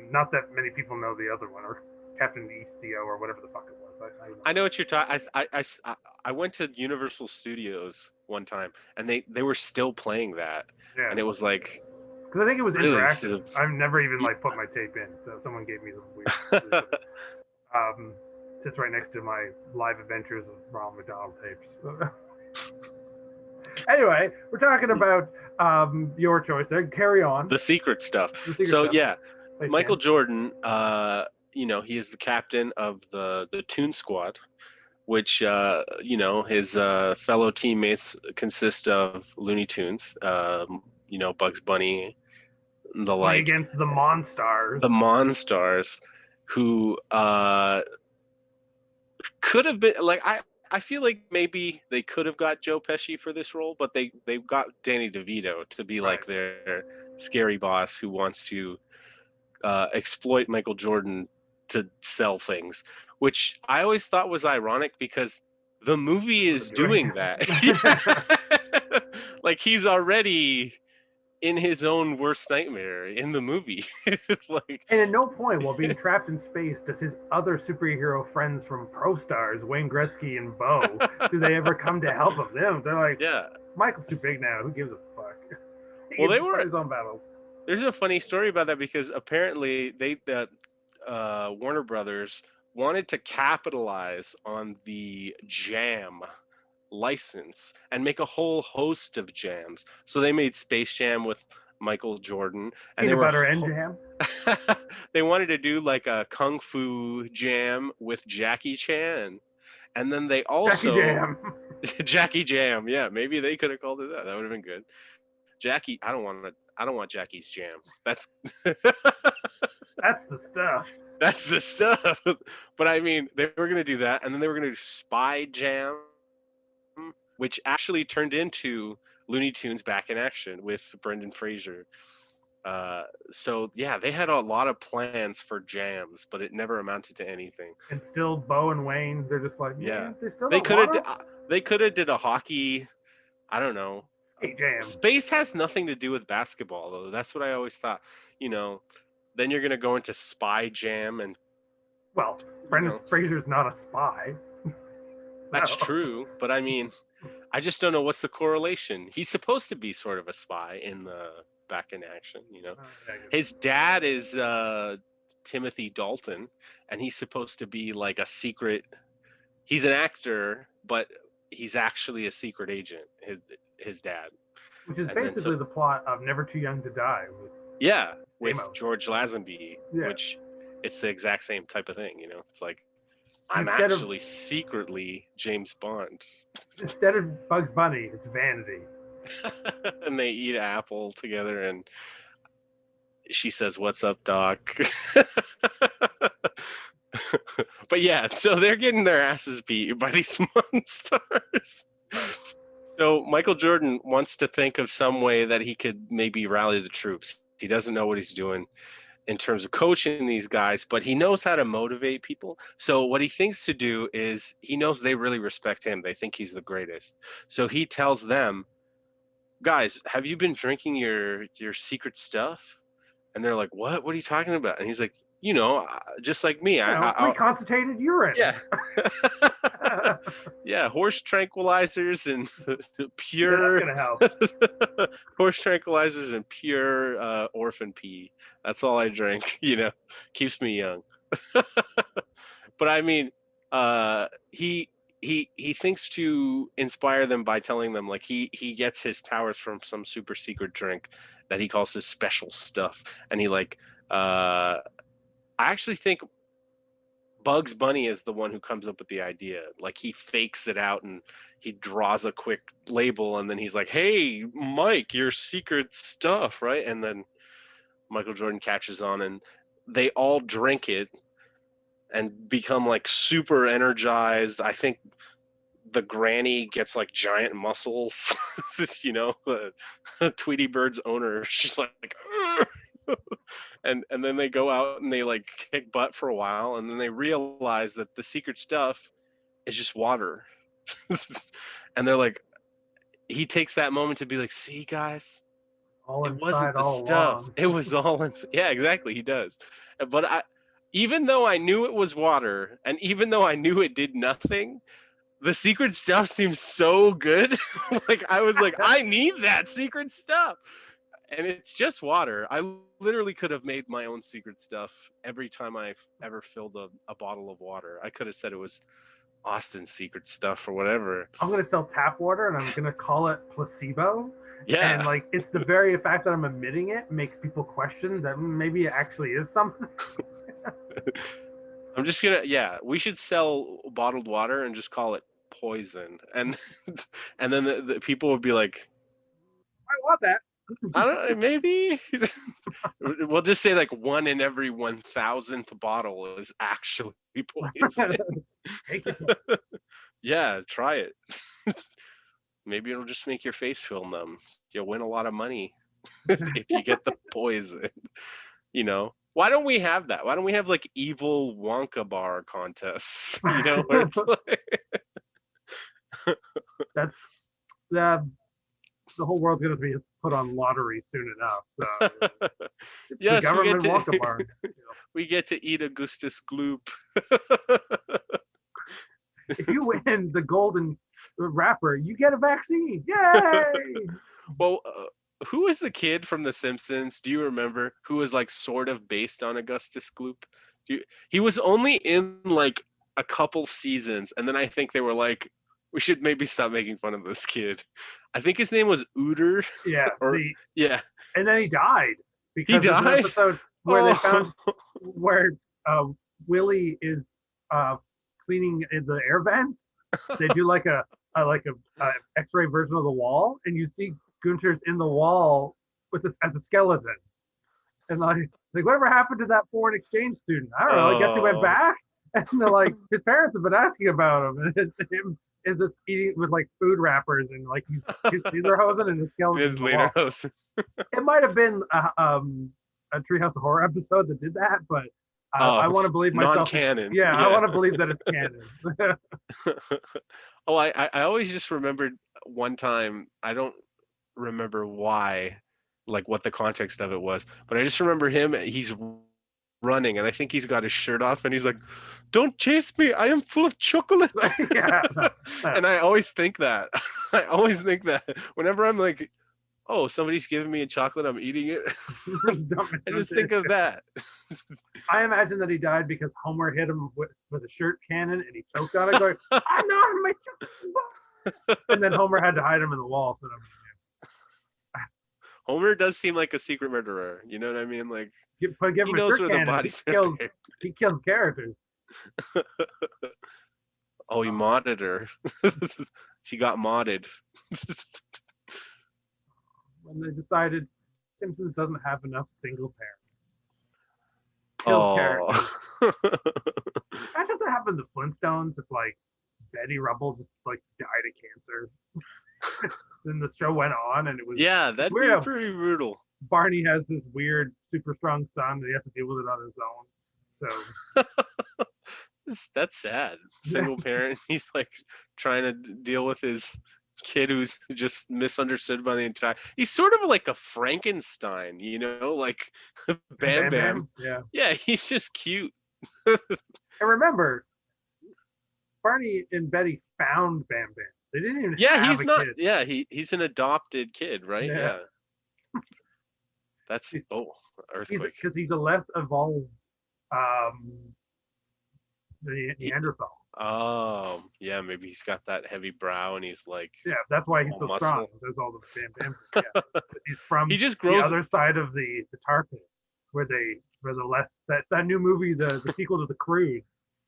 Not that many people know the other one, or Captain ECO, or whatever the fuck it was. I know what you're talking. I went to Universal Studios one time, and they were still playing that, and it was like. Because I think it was interactive. I've never even like put my tape in, so someone gave me the weird. Sits right next to my Live Adventures of Ronald McDonald tapes. Anyway, we're talking about your choice there. Carry on. The secret stuff. Michael Jordan. He is the captain of the Toon Squad, which his fellow teammates consist of Looney Tunes. Bugs Bunny. The like against the Monstars. The Monstars, who could have been like I feel like maybe they could have got Joe Pesci for this role, but they got Danny DeVito to be like their scary boss who wants to exploit Michael Jordan to sell things, which I always thought was ironic because the movie is doing that. Like he's already in his own worst nightmare in the movie. And at no point while being trapped in space does his other superhero friends from Pro Stars, Wayne Gretzky and Bo, do they ever come to help him? They're like, Michael's too big now. Who gives a fuck? They were his own battles. There's a funny story about that because apparently Warner Brothers wanted to capitalize on the Jam license and make a whole host of jams. So they made Space Jam with Michael Jordan, and they wanted to do like a Kung Fu Jam with Jackie Chan, and then they also Jackie Jam. Yeah, maybe they could have called it that. That would have been good. Jackie, I don't want Jackie's Jam. That's that's the stuff. That's the stuff. But I mean, they were going to do that, and then they were going to do Spy Jam, which actually turned into Looney Tunes Back in Action with Brendan Fraser. So yeah, they had a lot of plans for jams, but it never amounted to anything. And still, Bo and Wayne, they're just like, they could have did a hockey. I don't know. Jam. Space has nothing to do with basketball, though. That's what I always thought. Then you're gonna go into Spy Jam and. Well, Brendan Fraser's not a spy. That's true, but I mean, I just don't know what's the correlation. He's supposed to be sort of a spy in the Back in Action, His dad is Timothy Dalton, and he's supposed to be like a secret. He's an actor, but he's actually a secret agent. His dad. Which is basically the plot of Never Too Young to Die. With George Lazenby, which it's the exact same type of thing, It's like. I'm Instead of actually secretly James Bond. instead of Bugs Bunny, it's Vanity. And they eat apple together, and she says, "What's up, Doc?" But yeah, so they're getting their asses beat by these monsters. So Michael Jordan wants to think of some way that he could maybe rally the troops. He doesn't know what he's doing in terms of coaching these guys, but he knows how to motivate people. So what he thinks to do is he knows they really respect him. They think he's the greatest. So he tells them, "Guys, have you been drinking your secret stuff?" And they're like, "What? What are you talking about?" And he's like, just like me, Reconcentrated urine. yeah, yeah, horse tranquilizers and Yeah, that's pure gonna help. horse tranquilizers and pure orphan pee. That's all I drink. Keeps me young. But I mean, he thinks to inspire them by telling them like he gets his powers from some super secret drink that he calls his special stuff, and he like I actually think Bugs Bunny is the one who comes up with the idea. Like he fakes it out and he draws a quick label and then he's like, "Hey, Mike, your secret stuff, right?" And then Michael Jordan catches on and they all drink it and become like super energized. I think the granny gets like giant muscles. Tweety Bird's owner, she's like and then they go out and they like kick butt for a while and then they realize that the secret stuff is just water. And they're like, he takes that moment to be like, "See, guys, All it wasn't inside, the all stuff, along. it was all in." Yeah, exactly, he does. But even though I knew it was water and even though I knew it did nothing, the secret stuff seems so good. Like I was like, I need that secret stuff. And it's just water. I literally could have made my own secret stuff every time I ever filled a bottle of water. I could have said it was Austin's secret stuff or whatever. I'm gonna sell tap water and I'm gonna call it placebo. And Yeah. like it's the very fact that I'm emitting it makes people question that maybe it actually is something. I'm just gonna, yeah, we should sell bottled water and just call it poison. And and then the people would be like, I want that. I don't know, maybe we'll just say like 1 in every 1,000th bottle is actually poison. Take it. Yeah, try it. Maybe it'll just make your face feel numb. You'll win a lot of money if you get the poison. Why don't we have that? Why don't we have like evil Wonka bar contests? Where it's like That's the whole world's gonna be put on lottery soon enough. So it's the yes, government Wonka bar. we get to eat Augustus Gloop. If you win the golden wrapper, you get a vaccine. Yay! Well, who is the kid from The Simpsons? Do you remember who was like sort of based on Augustus Gloop? He was only in like a couple seasons, and then I think they were like, we should maybe stop making fun of this kid. I think his name was Ooter. Yeah. Or yeah, And then he died he because there's an died. episode where they found where Willie is cleaning the air vents. They do like a X-ray version of the wall, and you see Gunter's in the wall with this as a skeleton. And like whatever happened to that foreign exchange student? I don't know. I guess he went back. And they're like, his parents have been asking about him, and it's him is just eating with like food wrappers and like he's lederhosen and his skeleton. His lederhosen. It might have been a Treehouse of Horror episode that did that, but I want to believe myself. Non-canon. Yeah, I want to believe that it's canon. Oh, I always just remembered one time. I don't remember why, like what the context of it was, but I just remember him. He's running, and I think he's got his shirt off, and he's like, "Don't chase me! I am full of chocolate." Yeah. And I always think that. I always think that whenever I'm like, "Oh, somebody's giving me a chocolate, I'm eating it." I just think of that. I imagine that he died because Homer hit him with a shirt cannon, and he choked on it, going, "I'm not in my chocolate." And then Homer had to hide him in the wall. So Homer does seem like a secret murderer. You know what I mean? Like give he him knows a where shirt the cannon. bodies He kills characters. Oh, he modded her. She got modded. When they decided Simpsons doesn't have enough single parents. Killed Oh. characters. Imagine if that happened to Flintstones if like Betty Rubble just like died of cancer. Then the show went on and it was Yeah, that'd weird be how pretty brutal. Barney has this weird super strong son and he has to deal with it on his own. So That's sad. yeah, Single parent. He's like trying to deal with his kid who's just misunderstood by the entire. He's sort of like a Frankenstein, you know, like Bam Bam Bam. Bam. Yeah. Yeah, he's just cute. And remember, Barney and Betty found Bam Bam. They didn't even Yeah, have he's a not. kid. Yeah, he's an adopted kid, right? Yeah. Yeah. That's earthquake. Because he's a less evolved um, Neanderthal. Oh, yeah, maybe he's got that heavy brow and he's like Yeah, that's why he's all so muscle. strong. There's all the Bam Bam. Yeah, he's from He just the grows. other side of the tar pit, where the less that new movie, the sequel to the Croods,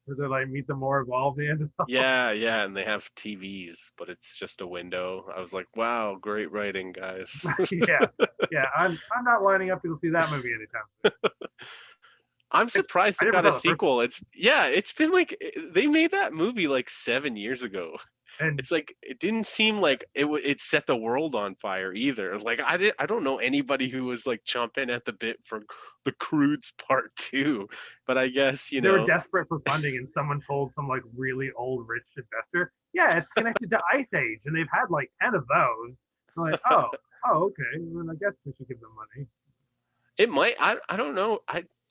where they like meet the more evolved Neanderthal. Yeah, and they have TVs, but it's just a window. I was like, wow, great writing, guys. yeah. I'm not lining up to go see that movie anytime soon. I'm surprised I it never got a saw the first sequel. It's been like they made that movie like 7 years ago. And It's like it didn't seem like it set the world on fire either. Like I don't know anybody who was like chomping at the bit for the Croods Part 2, but I guess they were desperate for funding, and someone told some like really old rich investor, yeah, it's connected to Ice Age, and they've had like 10 of those. I'm like, oh, okay, well, I guess we should give them money. It might. I don't know.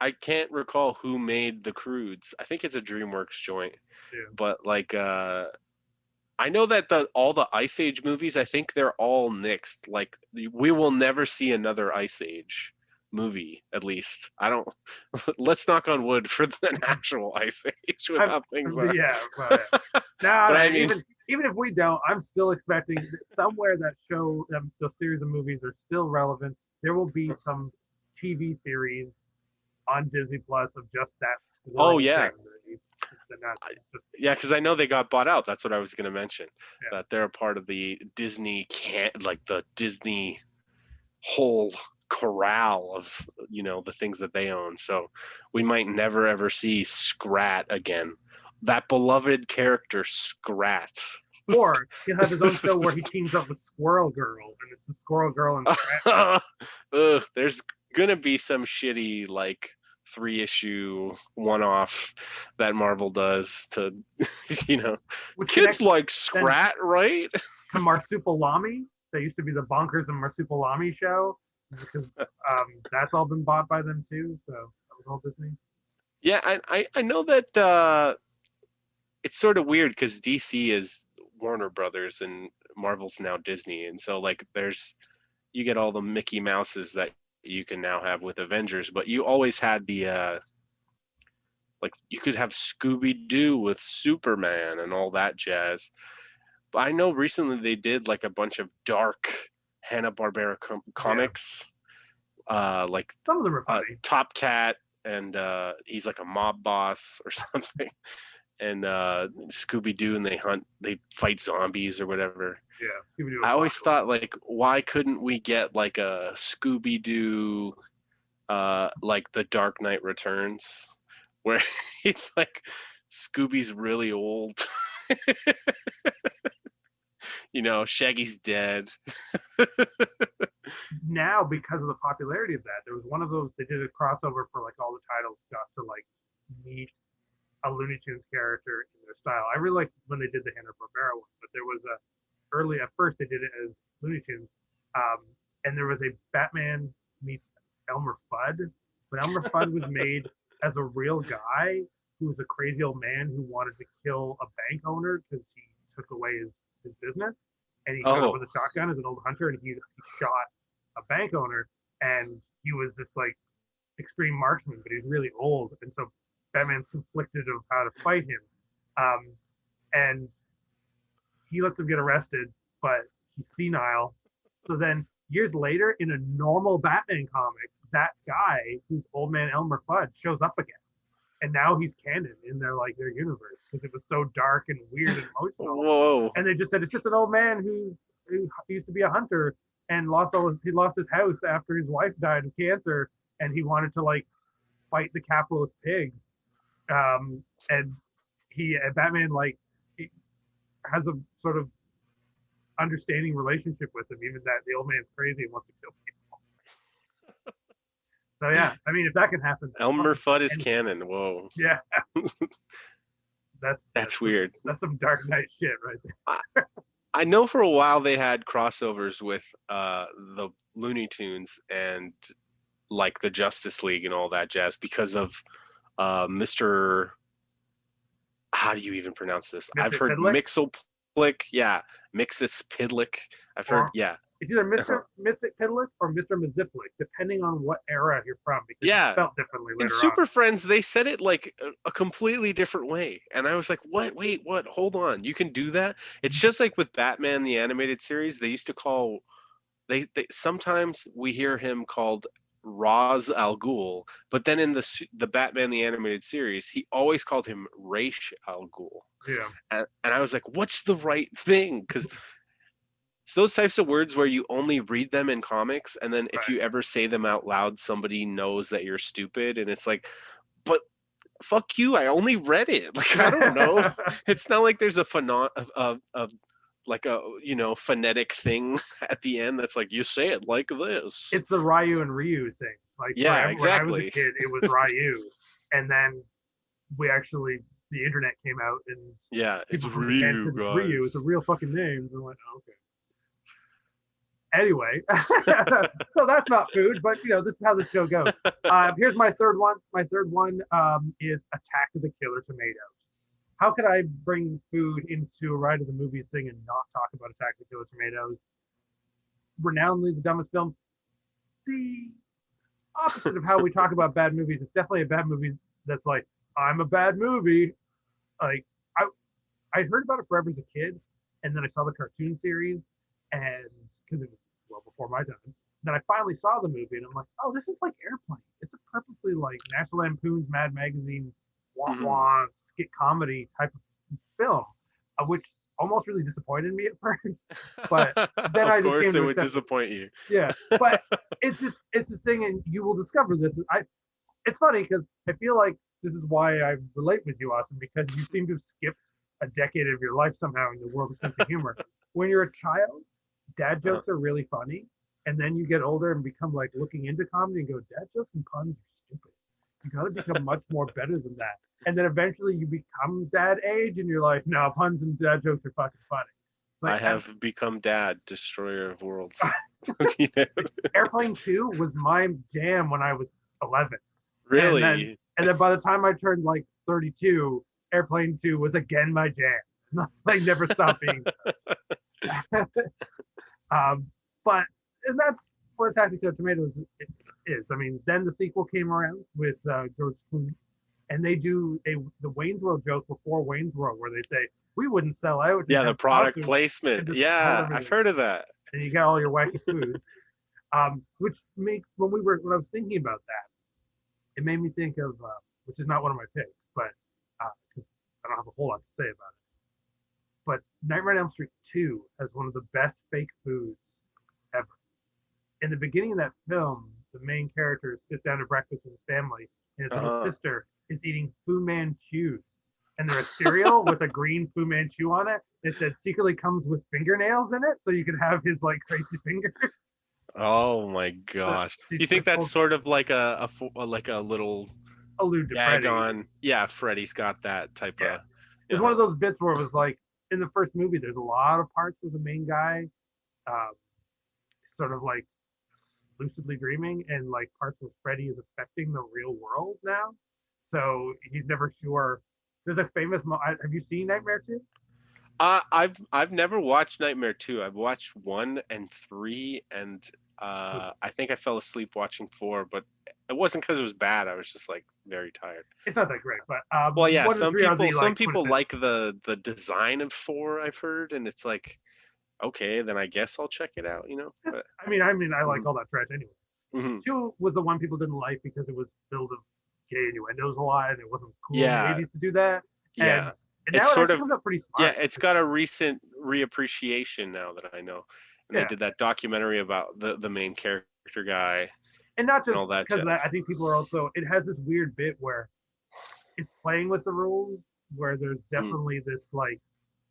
I can't recall who made the Croods. I think it's a DreamWorks joint. Yeah. But like I know that all the Ice Age movies, I think they're all nixed. Like we will never see another Ice Age movie, at least. I don't. Let's knock on wood for the actual Ice Age with how things are. Yeah, but no, But I mean, even if we don't, I'm still expecting that somewhere that show, the series of movies are still relevant. There will be some TV series on Disney Plus of just that squirrel. Oh, yeah. thing that he's- yeah, because I know they got bought out. That's what I was going to mention. Yeah. That they're a part of the Disney like the Disney whole corral of the things that they own. So we might never ever see Scrat again. That beloved character Scrat. Or he'll have his own show where he teams up with Squirrel Girl, and it's the Squirrel Girl and Scrat. Ugh, there's gonna be some shitty like 3-issue one-off that Marvel does to Which kids like Scrat, right? To Marsupilami. That used to be the Bonkers and Marsupilami show, because that's all been bought by them too. So that was all Disney. Yeah, I know that it's sort of weird because DC is Warner Brothers and Marvel's now Disney, and so like you get all the Mickey Mouses that you can now have with Avengers, but you always had the like you could have Scooby-Doo with Superman and all that jazz. But I know recently they did like a bunch of dark Hanna-Barbera comics. Like some of them are funny. Top Cat, and he's like a mob boss or something. And Scooby-Doo, and they fight zombies or whatever. Yeah, Scooby-Doo. I always thought, like, why couldn't we get like a Scooby-Doo, like the Dark Knight Returns, where it's like Scooby's really old. Shaggy's dead. Now, because of the popularity of that, there was one of those, they did a crossover for like all the title stuff to like meet a Looney Tunes character in their style. I really liked when they did the Hanna-Barbera one, but there was at first they did it as Looney Tunes, and there was a Batman meets Elmer Fudd, but Elmer Fudd was made as a real guy who was a crazy old man who wanted to kill a bank owner because he took away his business, and he showed up with a shotgun as an old hunter, and he shot a bank owner, and he was this like extreme marksman, but he's really old, and so Batman's conflicted of how to fight him, and he lets him get arrested, but he's senile. So then years later, in a normal Batman comic, that guy who's old man Elmer Fudd shows up again, and now he's canon in their universe because it was so dark and weird and emotional. Whoa. And they just said it's just an old man who used to be a hunter and he lost his house after his wife died of cancer, and he wanted to fight the capitalist pigs. And Batman he has a sort of understanding relationship with him, even that the old man's crazy and wants to kill people. So yeah, I mean, if that can happen, Elmer Fudd is canon. Whoa. Yeah. That's weird. That's some Dark Knight shit right there. I know for a while they had crossovers with the Looney Tunes and the Justice League and all that jazz because of Mr. How do you even pronounce this? Mr. I've heard Mixelplick. Yeah, Mixelpidlick. I've heard, yeah. It's either Mr. Mixelpidlick or Mr. Maziplik, depending on what era you're from, because it's spelled differently later in Super Friends, they said it a completely different way. And I was like, what? Wait, what? Hold on. You can do that? It's just like with Batman, the animated series, they used to call... They sometimes we hear him called Ra's al Ghul, but then in the Batman the Animated Series, he always called him Ra's al Ghul. Yeah. And I was like, what's the right thing? Because it's those types of words where you only read them in comics, and then if you ever say them out loud, somebody knows that you're stupid, and it's like, but fuck you, I only read it. I don't know. It's not like there's a phonetic thing at the end that's like, you say it like this. It's the Ryu and Ryu thing. Exactly. When I was a kid, it was Ryu, and then the internet came out, and it's Ryu, guys. Ryu, it's a real fucking name. And I'm like, oh, okay. Anyway, so that's not food, but this is how the show goes. Here's my third one. My third one is Attack of the Killer Tomatoes. How could I bring food into a Ride of the Movies thing and not talk about Attack of the Killer Tomatoes? Renownedly the dumbest film. The opposite of how we talk about bad movies. It's definitely a bad movie that's like, I'm a bad movie. I heard about it forever as a kid, and then I saw the cartoon series, and because it was well before my time. Then I finally saw the movie, and I'm like, oh, this is like Airplane. It's a purposely National Lampoon's Mad Magazine wah skit comedy type of film, which almost really disappointed me at first. But then of course it would disappoint you. Yeah, but it's this thing, and you will discover this. It's funny because I feel like this is why I relate with you, Austin, because you seem to have skipped a decade of your life somehow in the world of sense of humor. When you're a child, dad jokes are really funny, and then you get older and become looking into comedy and go, dad jokes and puns are stupid. You got to become much more better than that. And then eventually you become dad age, and you're like, no, puns and dad jokes are fucking funny. I have become dad, destroyer of worlds. Airplane 2 was my jam when I was 11. Really? And then by the time I turned 32, Airplane 2 was again my jam. Never stopped being. But and that's what Attack of the Killer Tomatoes is. I mean, then the sequel came around with George Clooney, and they do the Wayne's World joke before Wayne's World, where they say, we wouldn't sell out. Yeah, the product placement. Yeah, I've heard of that. And you got all your wacky food. Which makes, when I was thinking about that, it made me think of, which is not one of my picks, but I don't have a whole lot to say about it. But Nightmare on Elm Street 2 has one of the best fake foods ever. In the beginning of that film, the main character sits down to breakfast with his family, and his little sister is eating Fu Manchus. And they're a cereal with a green Fu Manchu on it. It said secretly comes with fingernails in it, so you can have his crazy fingers. Oh my gosh! You think that's sort of like a little allude to gag Freddy. On? Yeah, Freddy's got that type of. It's one of those bits where it was in the first movie, there's a lot of parts with the main guy, sort of lucidly dreaming, and parts where Freddy is affecting the real world now. So he's never sure. There's a famous. Have you seen Nightmare 2? I've never watched Nightmare 2. I've watched 1 and 3, and I think I fell asleep watching 4, but it wasn't because it was bad. I was just very tired. It's not that great, but well, yeah. Some people like the design of 4. I've heard, and it's okay, then I guess I'll check it out. But, I mean, I like all that trash anyway. 2 was the one people didn't like because it was filled of gay innuendos a lot, and it wasn't cool in the Yeah, 80s to do that. yeah. And It's now it sort actually of comes up pretty yeah. smart. It's got a recent reappreciation now that I know, and they Yeah, did that documentary about the main character guy and not and just all that because of that. jazz. I think people are also. It has this weird bit where it's playing with the rules, where there's Mm. definitely this like,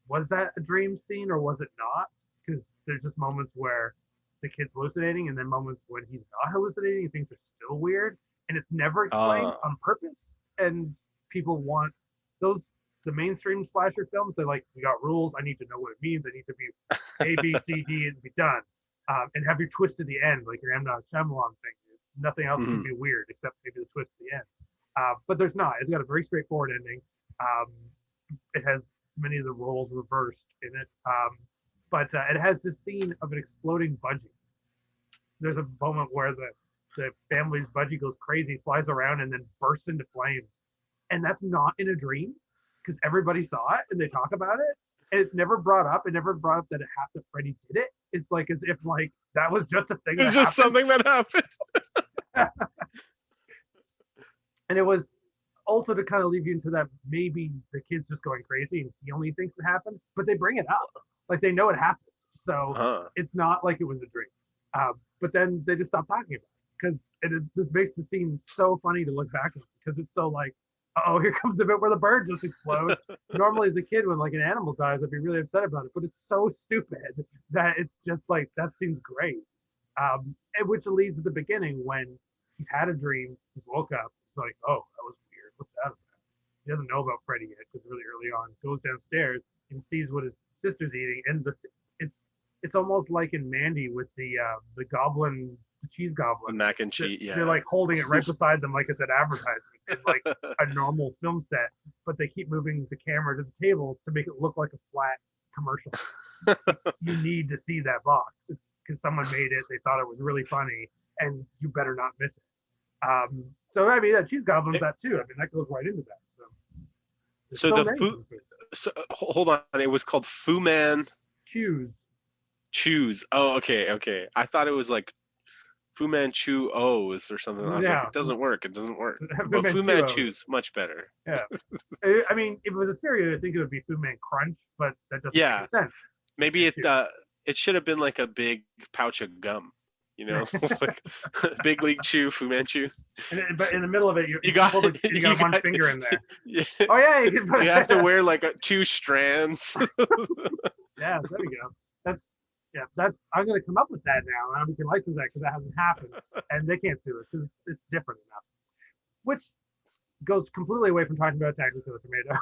was that a dream scene or was it not? Because there's just moments where the kid's hallucinating, and then moments when he's not hallucinating and things are still weird, and it's never explained Uh, on purpose. And people want those the mainstream slasher films. They're like, we got rules. I need to know what it means. I need to be A, B, C, D, and be done. And have your twist at the end, like your M. Night Shyamalan thing. Nothing else can mhm. be weird except maybe the twist at the end. But there's not. It's got a very straightforward ending. Um, it has many of the roles reversed in it. But it has this scene of an exploding budgie. There's a moment where the family's budgie goes crazy, flies around, and then bursts into flames. And that's not in a dream because everybody saw it and they talk about it. And it's never brought up. It never brought up that it happened. That Freddy did it. It's like as if like that was just a thing It's that just happened. something that happened. And it was also to kind of leave you into that maybe the kid's just going crazy and he only thinks it happened, but they bring it up like they know it happened, so Huh. it's not like it was a dream. But then they just stop talking about it because this makes the scene so funny to look back on because it's so like, oh, here comes the bit where the bird just explodes. Normally, as a kid, when like an animal dies, I'd be really upset about it, but it's so stupid that it's just like that seems great. And which leads to the beginning when he's had a dream, he's woke up, he's like, oh, that was weird. What's that about? He doesn't know about Freddy yet because really early on, goes downstairs and sees what his sister's eating, and it's it's almost like in Mandy with the goblin, the cheese goblin. Mac and cheese. Yeah. They're like holding it right beside them, like it's an advertisement in like a normal film set, but they keep moving the camera to the table to make it look like a flat commercial. You need to see that box because someone made it. They thought it was really funny, and you better not miss it. So I mean, that cheese goblin's that too. I mean, that goes right into that. So there's So so the many Fu, so hold on. It was called Fu Man choose. Choose. Oh, okay, okay. I thought it was like Fu Manchu O's or something. I was like, Yeah, it doesn't work. It doesn't work. Fu But Fu Manchu. Manchu's much better. Yeah. I mean, if it was a cereal, I think it would be Fu Man Crunch, but that doesn't Yeah. make any sense. Maybe it should have been like a big pouch of gum. You know, like Big League Chew, Fu Manchu. But in the middle of it, you got one finger in there. Yeah. Oh yeah, you can put You have to wear like two strands. Yeah, there we go. That's I'm gonna come up with that now, and we can license that because that hasn't happened, and they can't sue us because it's different enough. Which goes completely away from talking about Attack of the Killer Tomatoes.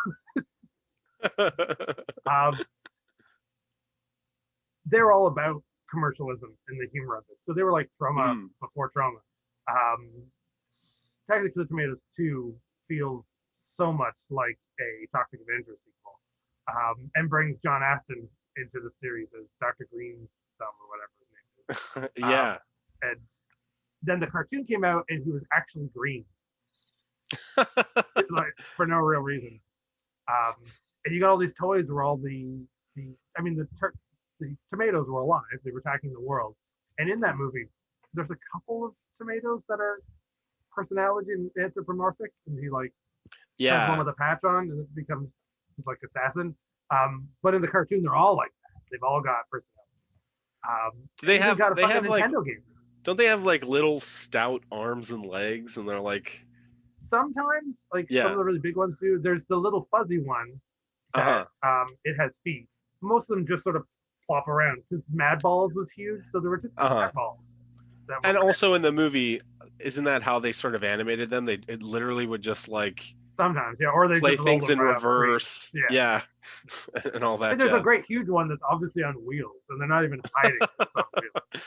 They're all about commercialism and the humor of it. So they were like Trauma before Trauma. Attack of the Killer Tomatoes 2 feels so much like a Toxic Avenger sequel, and brings John Astin into the series as Dr. Green Thumb or whatever his name is. Yeah. And then the cartoon came out and he was actually green. Like, for no real reason. And you got all these toys where all the tomatoes were alive. They were attacking the world. And in that movie, there's a couple of tomatoes that are personality and anthropomorphic, and he like has one with a patch on, and it becomes like assassin. But in the cartoon, they're all like that. They've all got personality. Do they have? Got a they have Nintendo like. game. Don't they have like little stout arms and legs, and they're like. Sometimes, like some of the really big ones do. There's the little fuzzy one that it has feet. Most of them just sort of plop around because Mad Balls was huge, so there were just Mad Balls. And also in the movie, isn't that how they sort of animated them? It literally would just like sometimes, yeah, or they play just things in reverse, yeah, and all that. And there's a great huge one that's obviously on wheels, and they're not even hiding it on wheels.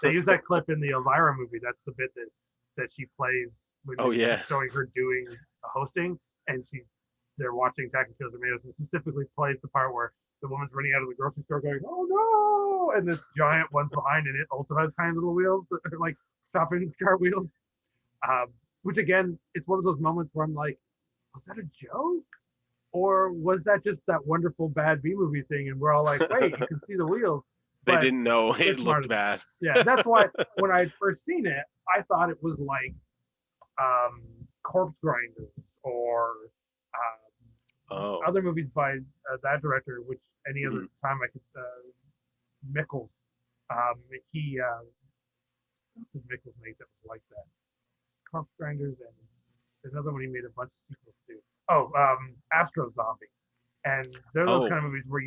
They use that clip in the Elvira movie. That's the bit that she plays when showing her doing a hosting, and they're watching Attack of the Killer Tomatoes, and specifically plays the part where the woman's running out of the grocery store going, "Oh no!" and this giant one's behind, and it also has tiny little wheels that are like shopping cart wheels. Which again, it's one of those moments where I'm like, was that a joke? Or was that just that wonderful bad B movie thing? And we're all like, wait, you can see the wheels. They didn't know it looked bad. Yeah, that's why when I had first seen it, I thought it was like Corpse Grinders or other movies by that director, which any other time I could. Mickles. He what's his Mickles made that was like that. Corpse Grinders, and there's another one he made a bunch of sequels to. Oh, Astro Zombie, and they're those kind of movies where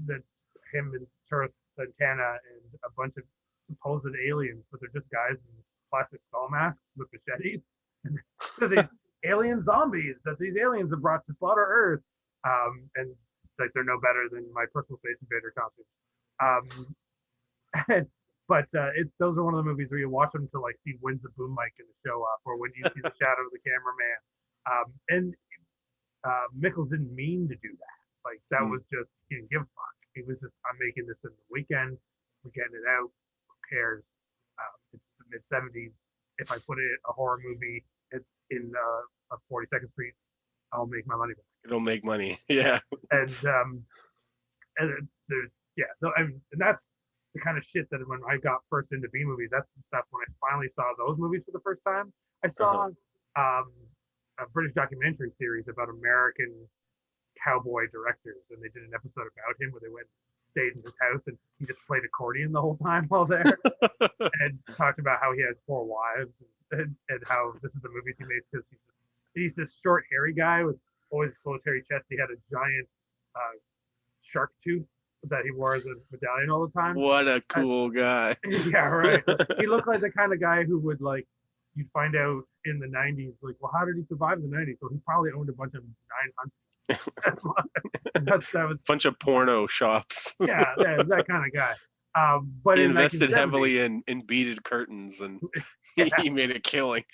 that him and Turris Santana and a bunch of supposed aliens, but they're just guys in plastic skull masks with machetes. So these alien zombies that these aliens have brought to slaughter Earth, and like they're no better than my personal Space Invader costumes. But those are one of the movies where you watch them to like see when's the boom mic going to show up, or when you see the shadow of the cameraman. And Mickles didn't mean to do that. Like that was just, he didn't give a fuck. He was just, I'm making this in the weekend. We're getting it out. Who cares? It's the mid '70s. If I put it a horror movie in 42nd Street, I'll make my money back. It'll make money. Yeah. And there's So and that's the kind of shit that when I got first into B movies, that's the stuff when I finally saw those movies for the first time. I saw a British documentary series about American cowboy directors, and they did an episode about him where they went stayed in his house and he just played accordion the whole time while there, and talked about how he has 4 wives and how this is the movies he makes because he's this short hairy guy with always closed hairy chest. He had a giant shark tooth that he wore as a medallion all the time. What a cool guy. Yeah, right. He looked like the kind of guy who would like, you'd find out in the 90s, like, well, how did he survive in the 90s? So he probably owned a bunch of 900. that was a bunch of porno shops. yeah, that kind of guy. But he invested heavily in beaded curtains, and he made a killing.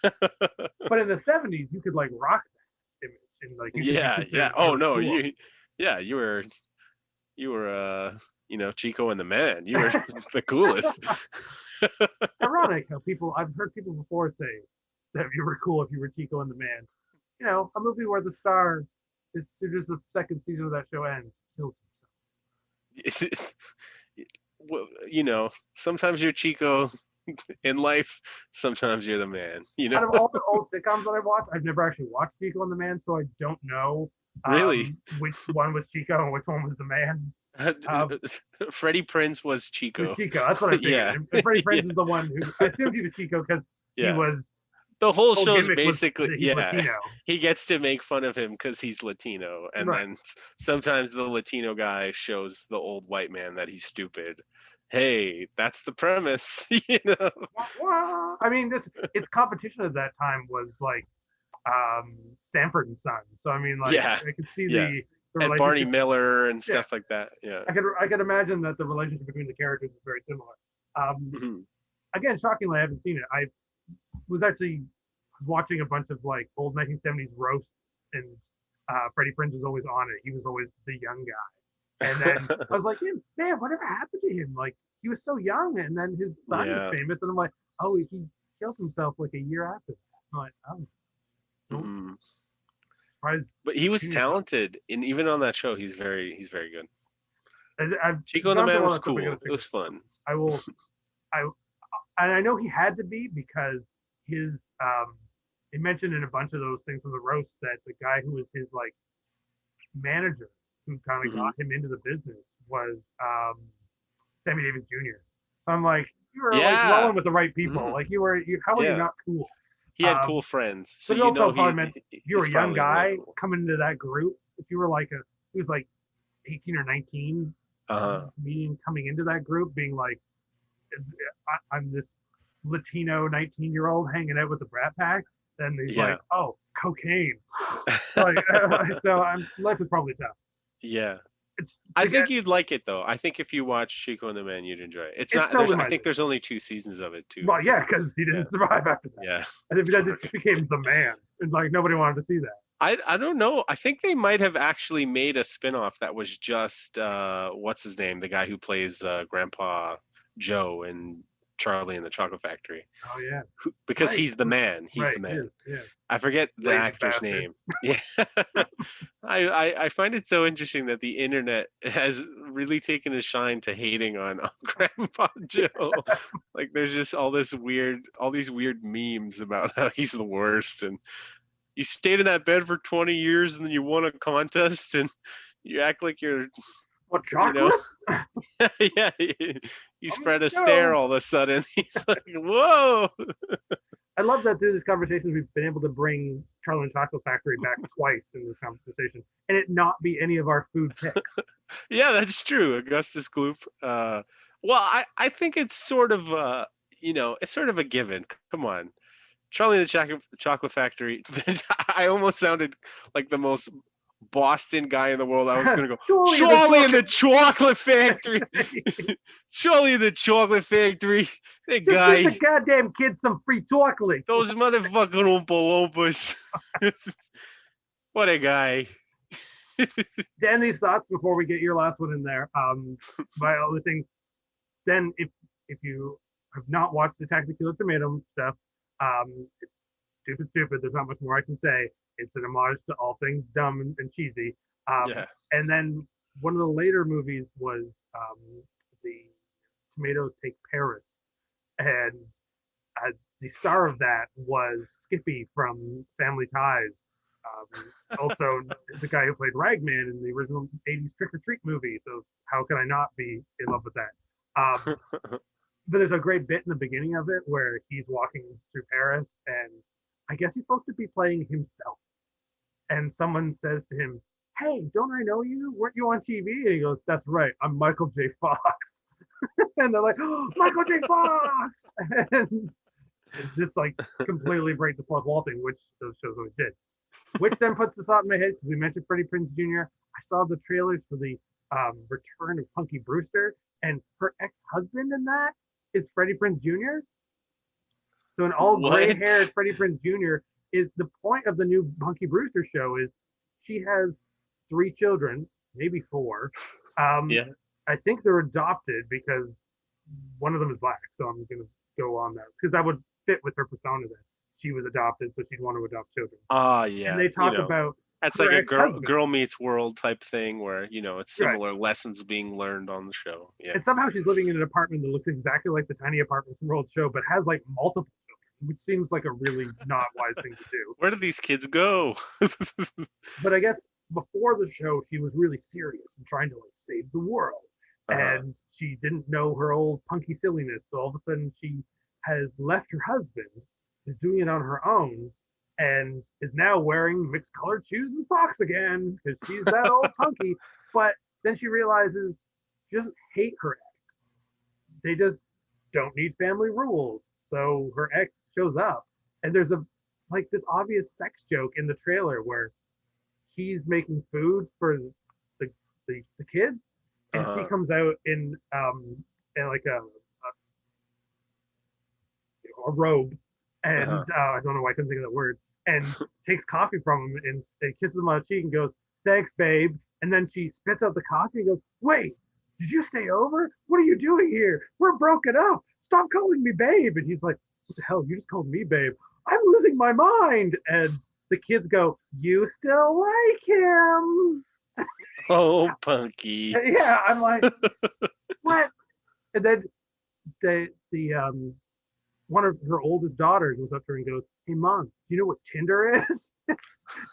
But in the 70s, you could like rock that image. And, like, Oh no, cool. You were Chico and the Man. You were the coolest. Ironic how I've heard people before say that you were cool if you were Chico and the Man. A movie where the star, as soon as the second season of that show ends, kills himself. Well, sometimes you're Chico in life, sometimes you're the Man. Out of all the old sitcoms that I've watched, I've never actually watched Chico and the Man, so I don't know really which one was Chico and which one was the Man. Freddie Prinze was Chico. That's what I figured. Yeah. And Freddie Prinze is the one who, I assumed he was Chico because he was. The whole show is basically, Latino. He gets to make fun of him because he's Latino. And then sometimes the Latino guy shows the old white man that he's stupid. Hey, that's the premise, I mean, its competition at that time was like Sanford and Son. So I mean, like, I could see the and Barney Miller and stuff like that. Yeah, I could imagine that the relationship between the characters is very similar. Again, shockingly, I haven't seen it. I was actually watching a bunch of like old 1970s roasts, and Freddie Prinze was always on it. He was always the young guy. And then I was like, man, whatever happened to him? Like, he was so young, and then his son was famous, and I'm like, oh, he killed himself like a year after that. I'm like, oh. But he was talented, and even on that show, he's very good. Chico and the Man was cool. It was fun. And I know he had to be because his he mentioned in a bunch of those things from the roast that the guy who was his like manager, who kind of got him into the business, was Sammy Davis Jr. So I'm like, you were like rolling with the right people. Like how are you not cool? He had cool friends. So if you were a young guy coming into that group, if you were like he was like 18 or 19, coming into that group, being like, I'm this Latino 19-year-old hanging out with the Brat Pack, then he's like, oh, cocaine. So life is probably tough. Yeah. I think you'd like it though. I think if you watch Chico and the Man, you'd enjoy it. I think there's only 2 seasons of it too. Well, yeah, because he didn't survive after that. Yeah. And if it became the Man, it's like nobody wanted to see that. I don't know. I think they might have actually made a spinoff that was just what's his name, the guy who plays Grandpa Joe in Charlie and the Chocolate Factory. Oh yeah. Because he's the Man. He's the Man. Yeah. I forget the actor's name. Yeah. I find it so interesting that the internet has really taken a shine to hating on Grandpa Joe. Like there's just all these weird memes about how he's the worst, and you stayed in that bed for 20 years and then you won a contest and you act like you're, What, you know, chocolate? yeah, he's I'm Fred gonna Astaire go. all of a sudden. He's like, whoa. I love that through these conversations we've been able to bring Charlie and the Chocolate Factory back twice in this conversation, and it not be any of our food picks. Yeah, that's true. Augustus Gloop. Well, I think it's sort of, it's sort of a given. Come on. Charlie and the Chocolate Factory. I almost sounded like the most Boston guy in the world. I was going to go, Charlie and the Chocolate Factory. Charlie and the Chocolate Factory. That Just give the guy. goddamn kids some free chocolate. Those motherfucking Oompa Loompas. What a guy. Dan, these thoughts before we get your last one in there. My other thing, then if you have not watched the Attack the Killer Tomato stuff, it's stupid. There's not much more I can say. It's an homage to all things dumb and cheesy. Yeah. And then one of the later movies was the Tomatoes Take Paris, and the star of that was Skippy from Family Ties. Also, the guy who played Ragman in the original '80s Trick or Treat movie. So how can I not be in love with that? But there's a great bit in the beginning of it where he's walking through Paris, and I guess he's supposed to be playing himself. And someone says to him, "Hey, don't I know you? Weren't you on TV?" And he goes, "That's right, I'm Michael J. Fox." And they're like, "Oh, Michael J. Fox!" And it's just like completely break the fourth wall thing, which those shows always did. Which then puts the thought in my head because we mentioned Freddie Prinze Jr. I saw the trailers for the return of Punky Brewster, and her ex-husband in that is Freddie Prinze Jr. So an all gray-haired Freddie Prinze Jr. is the point of the new Punky Brewster show is she has 3 children, maybe 4. Yeah. I think they're adopted because one of them is black, so I'm gonna go on that because that would fit with her persona that she was adopted, so she'd want to adopt children. Yeah. And they talk about that's like a girl meets world type thing where it's similar lessons being learned on the show. Yeah. And somehow she's living in an apartment that looks exactly like the tiny apartment from World Show, but has like multiple children, which seems like a really not wise thing to do. Where do these kids go? But I guess before the show, she was really serious and trying to like save the world. And she didn't know her old punky silliness. So all of a sudden she has left her husband, is doing it on her own, and is now wearing mixed colored shoes and socks again because she's that old punky. But then she realizes she doesn't hate her ex. They just don't need family rules. So her ex shows up, and there's this obvious sex joke in the trailer where he's making food for the kids, and she comes out in like a robe, and I don't know why I couldn't think of that word, and takes coffee from him and kisses him on the cheek and goes, "Thanks, babe." And then she spits out the coffee and goes, "Wait, did you stay over? What are you doing here? We're broken up. Stop calling me babe." And he's like, "What the hell? You just called me babe. I'm losing my mind." And the kids go, "You still like him?" Oh, Punky. Yeah, I'm like, what? And then the one of her oldest daughters was up there and goes, "Hey, Mom, do you know what Tinder is?"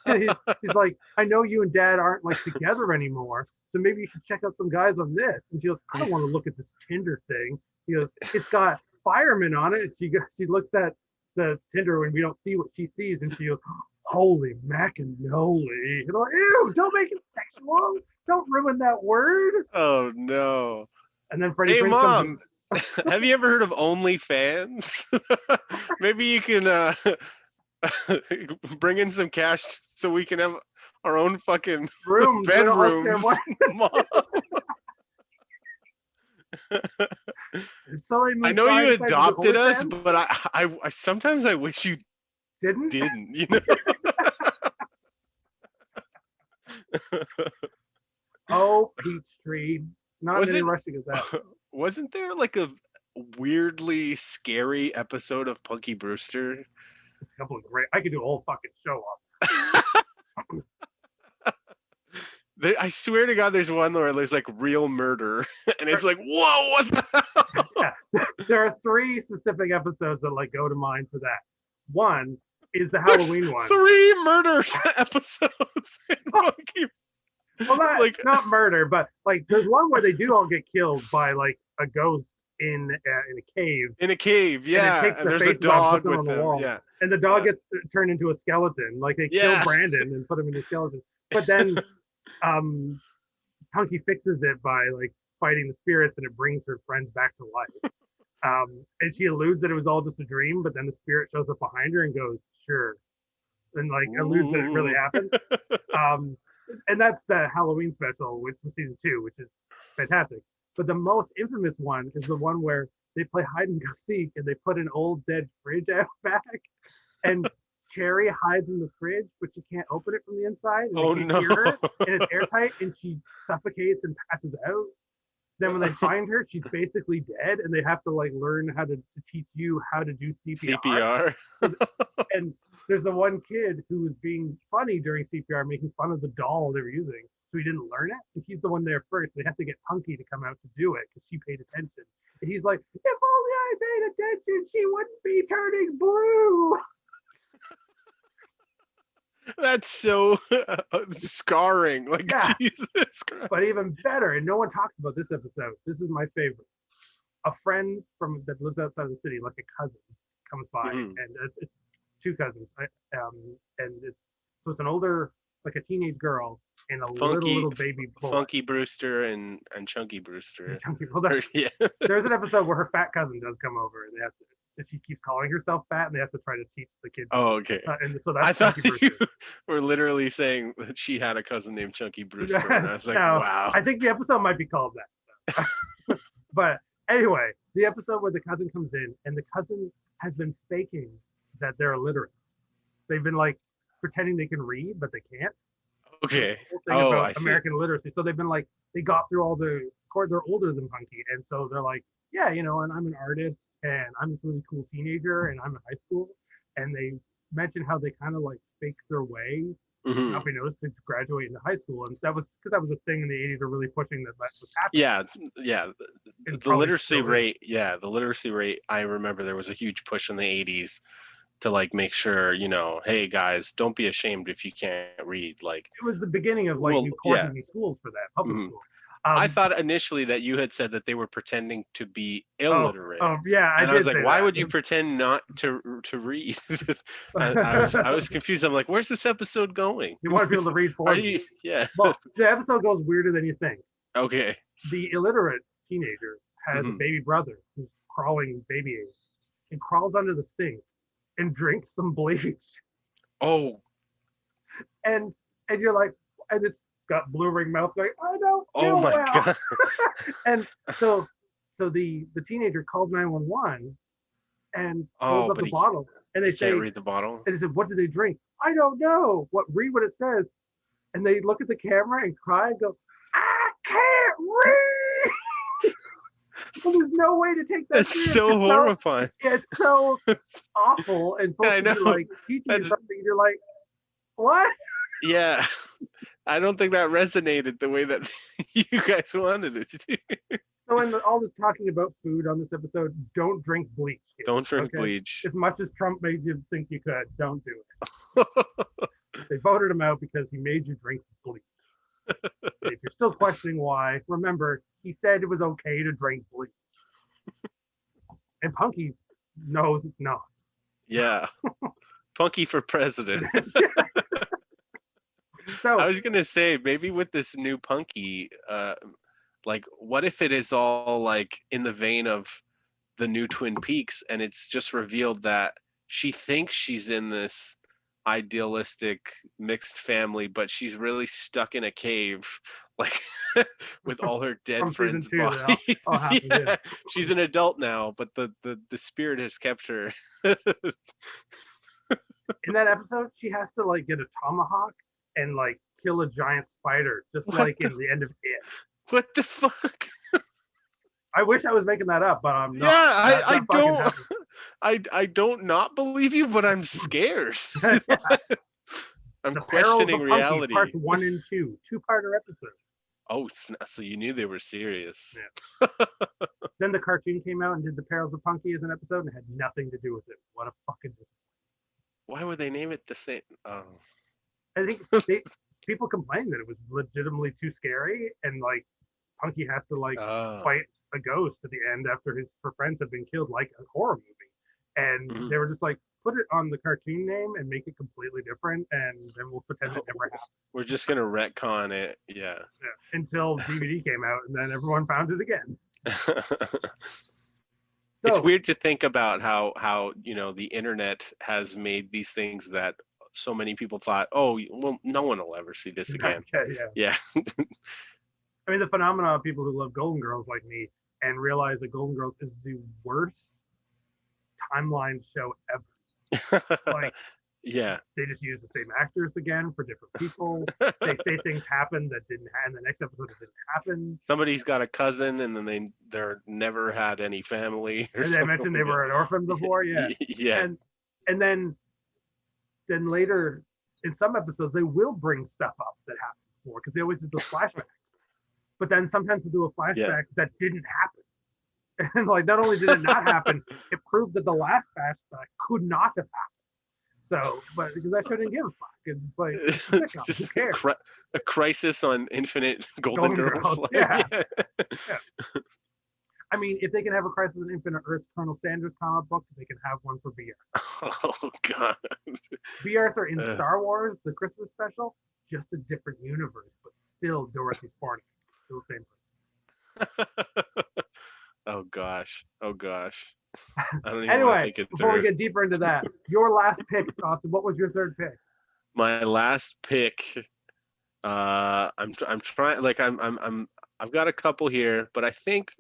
And he's like, "I know you and Dad aren't like together anymore, so maybe you should check out some guys on this." And she goes, "I don't want to look at this Tinder thing." He goes, "It's got firemen on it." And she looks at the Tinder and we don't see what she sees, and she goes, "Holy macanoli!" And I'm like, "Ew! Don't make it sexual. Don't ruin that word." Oh no! And then Freddie Hey, Prinze Mom, comes have you ever heard of OnlyFans? Maybe you can bring in some cash so we can have our own fucking bedrooms, Mom. So I know you adopted us, but I sometimes I wish you didn't. You know. Oh, Peachtree. Not any rushing at that. Wasn't there like a weirdly scary episode of Punky Brewster? A couple of great. I could do a whole fucking show I swear to God, there's one where there's like real murder, and it's like, whoa, what the hell? Yeah, there are 3 specific episodes that like go to mind for that. One is the Halloween one. 3 murder episodes. Well, Like, not murder, but like there's one where they do all get killed by like a ghost in a cave. in a cave, And it yeah, takes and their there's a faces off, dog puts them with on the them, wall. yeah. And the dog Yeah. gets turned into a skeleton. Like they Yeah. kill Brandon and put him into a skeleton. But then Punky fixes it by like fighting the spirits, and it brings her friends back to life. And she alludes that it was all just a dream, but then the spirit shows up behind her and goes, "Sure," and like alludes that it really happened. And that's the Halloween special, which was season 2, which is fantastic. But the most infamous one is the one where they play hide and go seek, and they put an old dead fridge out back, and Cherry hides in the fridge, but she can't open it from the inside. And Oh they no! Hear her, and it's airtight, and she suffocates and passes out. Then when they find her, she's basically dead, and they have to like learn how to teach you how to do CPR. And there's the one kid who was being funny during CPR, making fun of the doll they were using, so he didn't learn it. And he's the one there first. They have to get Punky to come out to do it because she paid attention. And he's like, "If only I paid attention, she wouldn't be turning blue." That's so scarring. Like, Yeah. Jesus Christ. But even better, and no one talks about this episode. This is my favorite. A friend that lives outside of the city, like a cousin, comes by, and it's 2 cousins, and it's an older, like a teenage girl, and a little baby boy. Funky Brewster and Chunky Brewster. Yeah. There's an episode where her fat cousin does come over, and she keeps calling herself fat, and they have to try to teach the kids. Oh, okay. And so that's I thought you were literally saying that she had a cousin named Chunky Brewster, and I was like, no, wow. I think the episode might be called that. But anyway, the episode where the cousin comes in, and the cousin has been faking that they're illiterate. They've been like pretending they can read, but they can't. Okay. I see. American literacy. So they've been like, they got through all the chords. They're older than Punky, and so they're like, yeah, and I'm an artist, and I'm this really cool teenager, and I'm in high school. And they mention how they kind of like fake their way, not be noticed, to graduate into high school, and that was because that was a thing in the 80s. Are really pushing that was happening. Yeah. The literacy rate. Yeah, the literacy rate. I remember there was a huge push in the 80s to like make sure, hey guys, don't be ashamed if you can't read. Like, it was the beginning of like new courses in schools for that, public schools. I thought initially that you had said that they were pretending to be illiterate. Yeah, I was like, why would you pretend not to read? I was confused. I'm like, where's this episode going? You want to be able to read for you? Yeah. Well, the episode goes weirder than you think. Okay. The illiterate teenager has a baby brother who's crawling baby age, and crawls under the sink and drinks some bleach. Oh. And you're like, and it's got blue ring mouth going, I don't feel well. God. And so the teenager called 911 and pulls up the bottle, and they say, can't read the bottle. And they said, what did they drink? I don't know. Read what it says. And they look at the camera and cry and go, I can't read. Well, there's no way to take that. That's so horrifying. It's so awful, and supposed to be like teaching you something. You're like, what? Yeah. I don't think that resonated the way that you guys wanted it to. So in all this talking about food on this episode, don't drink bleach. Kids, don't drink bleach. As much as Trump made you think you could, don't do it. They voted him out because he made you drink bleach. If you're still questioning why, remember, he said it was okay to drink bleach. And Punky knows it's not. Yeah. Punky for president. So, I was gonna say, maybe with this new Punky, like, what if it is all like in the vein of the new Twin Peaks, and it's just revealed that she thinks she's in this idealistic mixed family, but she's really stuck in a cave, like with all her dead friends' bodies. Yeah. She's an adult now, but the spirit has kept her. In that episode, she has to like get a tomahawk and like kill a giant spider, just like in the end of It. What the fuck? I wish I was making that up, but I'm not. Yeah, I don't not believe you, but I'm scared. I'm The Perils questioning of Punky, reality. parts 1 and 2, two-parter episode. Oh, so you knew they were serious. Yeah. Then the cartoon came out and did The Perils of Punky as an episode, and it had nothing to do with it. What a fucking disappointment. Why would they name it the same? Oh. I think people complained that it was legitimately too scary, and like Punky has to like fight a ghost at the end after her friends have been killed, like a horror movie. And they were just like, put it on the cartoon name and make it completely different, and then we'll pretend it never happened. We're just gonna retcon it, yeah. Until DVD came out, and then everyone found it again. It's weird to think about how the internet has made these things that so many people thought, oh, well, no one will ever see this again. Yeah. I mean, the phenomenon of people who love Golden Girls like me and realize that Golden Girls is the worst timeline show ever. Like, yeah, they just use the same actors again for different people. They say things happen that didn't happen. The next episode it didn't happen. Somebody's got a cousin, and then they're never had any family. And they mentioned they were an orphan before, yeah. Yeah. And then later in some episodes they will bring stuff up that happened before because they always do those flashbacks. But then sometimes they do a flashback that didn't happen. And like, not only did it not happen, it proved that the last flashback could not have happened. So, but because I shouldn't give a fuck. It's like, it's just a crisis on Infinite Golden Girls. Like, yeah. I mean, if they can have a Crisis on Infinite Earth Colonel Sanders comic book, they can have one for B. Oh God. B. Arthur in Star Wars, the Christmas special, just a different universe, but still Dorothy Spartan, still the same person. Oh gosh. I don't even anyway, want to think it before through. we get deeper into that, your last pick, Austin. What was your third pick? My last pick. I'm trying. Like I've got a couple here, but I think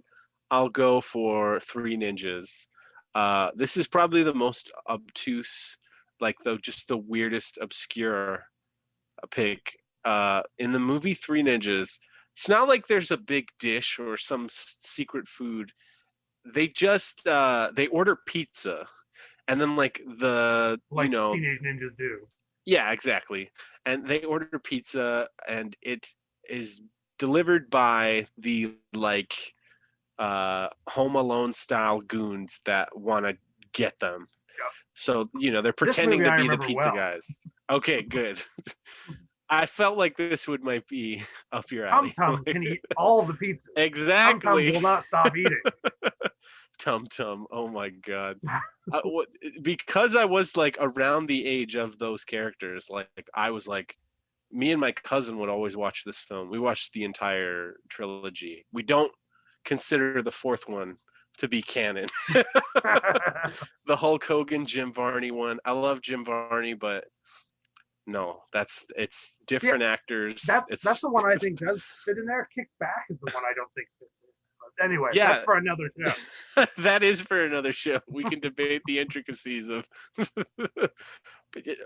I'll go for Three Ninjas. This is probably the most obtuse, like just the weirdest, obscure pick. In the movie Three Ninjas, it's not like there's a big dish or some secret food. They just they order pizza, and then like Teenage Ninjas do. Yeah, exactly. And they order pizza, and it is delivered by the like Home Alone style goons that want to get them. Yeah. So they're pretending to be the pizza guys. Okay, good. I felt like this might be up your alley. Tum Tum can eat all the pizza. Exactly. Tum Tum will not stop eating. Tum Tum. Oh my God. Because I was like around the age of those characters, like I was like, me and my cousin would always watch this film. We watched the entire trilogy. We don't consider the fourth one to be canon. The Hulk Hogan, Jim Varney one. I love Jim Varney, but no, it's different actors. That's the one I think does fit in there. Kicks Back is the one I don't think fits in. But anyway, that's for another show. That is for another show. We can debate the intricacies of.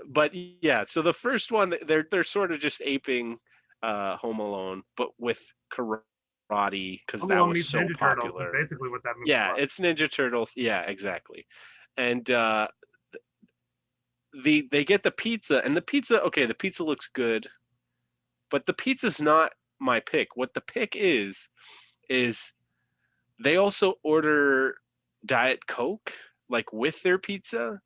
But yeah, so the first one, they're sort of just aping Home Alone, but with karate, because that was so Ninja popular. Turtles is basically what that movie Yeah, was. it's Ninja Turtles. Yeah, exactly. And they get the pizza, and the pizza looks good, but the pizza's not my pick. What the pick is they also order Diet Coke, like with their pizza,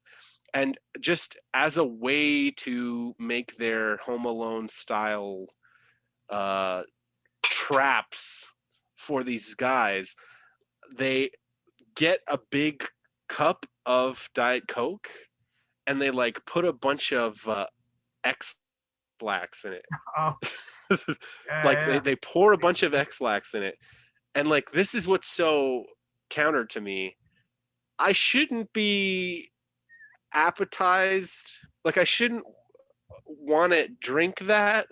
and just as a way to make their Home Alone style traps for these guys, they get a big cup of Diet Coke, and they like put a bunch of X-Lax in it. Oh. They pour a bunch of X-Lax in it. And like, this is what's so counter to me. I shouldn't be appetized. Like, I shouldn't want to drink that,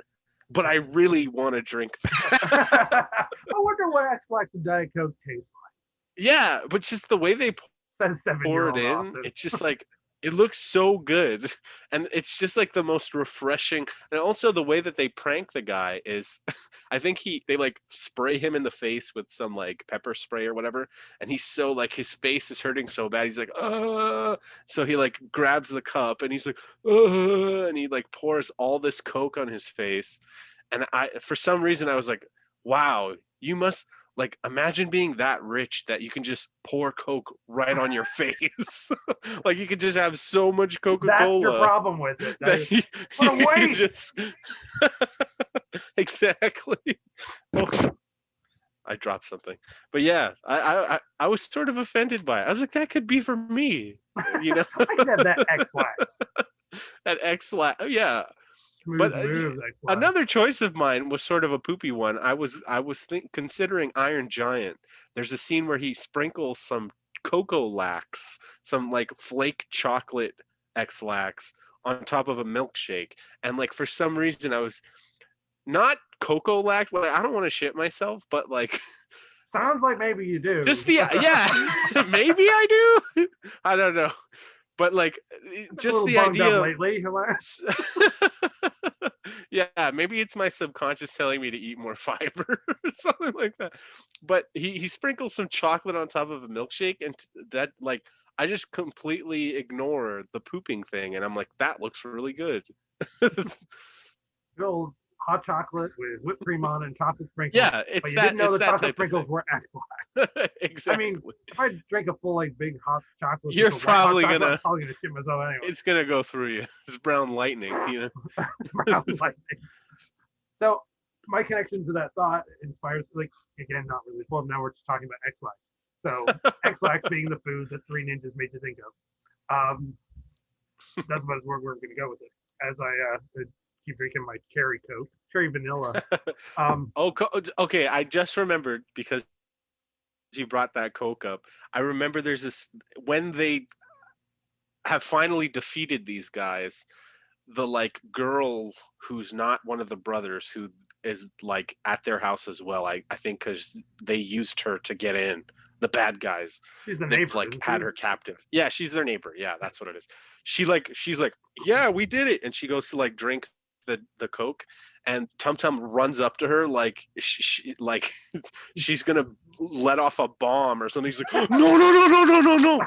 but I really want to drink that. I wonder what X-Lax and Diet Coke taste like. Yeah, but just the way they pour it in, it's just like, it looks so good, and it's just like the most refreshing. And also the way that they prank the guy is I think they like spray him in the face with some like pepper spray or whatever, and he's so like his face is hurting so bad. He's like, so he like grabs the cup and he's like, and he like pours all this Coke on his face. And for some reason, I was like, wow, you must like imagine being that rich that you can just pour Coke right on your face. Like you could just have so much Coca-Cola. That's your problem with it. What a waste! Just... Exactly. Oh, I dropped something, but yeah, I was sort of offended by it. I was like, that could be for me, you know. I could have that X-Lax. That X-Lax, yeah. Smooth But moves, another choice of mine was sort of a poopy one. I was considering Iron Giant. There's a scene where he sprinkles some Cocoa Lax, some like flake chocolate X-Lax on top of a milkshake, and like for some reason I was not Cocoa Lax. Like I don't want to shit myself, but like sounds like maybe you do. Just the maybe I do. I don't know. But like just the idea lately, yeah, maybe it's my subconscious telling me to eat more fiber or something like that. But he sprinkles some chocolate on top of a milkshake, and that like I just completely ignore the pooping thing, and I'm like, that looks really good. Old hot chocolate with whipped cream on and chocolate sprinkles. Yeah, it's that. Didn't know the chocolate sprinkles were excellent. Exactly. I mean, if I drink a full like big hot chocolate, you're probably gonna shit myself anyway. It's gonna go through you. It's brown lightning, you know. Brown lightning. So my connection to that thought inspires, like, again, not really. Well, now we're just talking about X-Lax. So X-Lax being the food that Three Ninjas made you think of. That's about where we're gonna go with it. As I keep drinking my cherry Coke, cherry vanilla. Okay. I just remembered because you brought that Coke up. I remember there's this when they have finally defeated these guys. The like girl who's not one of the brothers who is like at their house as well. I think because they used her to get in. The bad guys. She's the neighbor, like had her captive. Yeah, she's their neighbor. Yeah, that's what it is. She's like, yeah, we did it, and she goes to like drink the Coke, and Tum Tum runs up to her like she's gonna let off a bomb or something. He's like, no,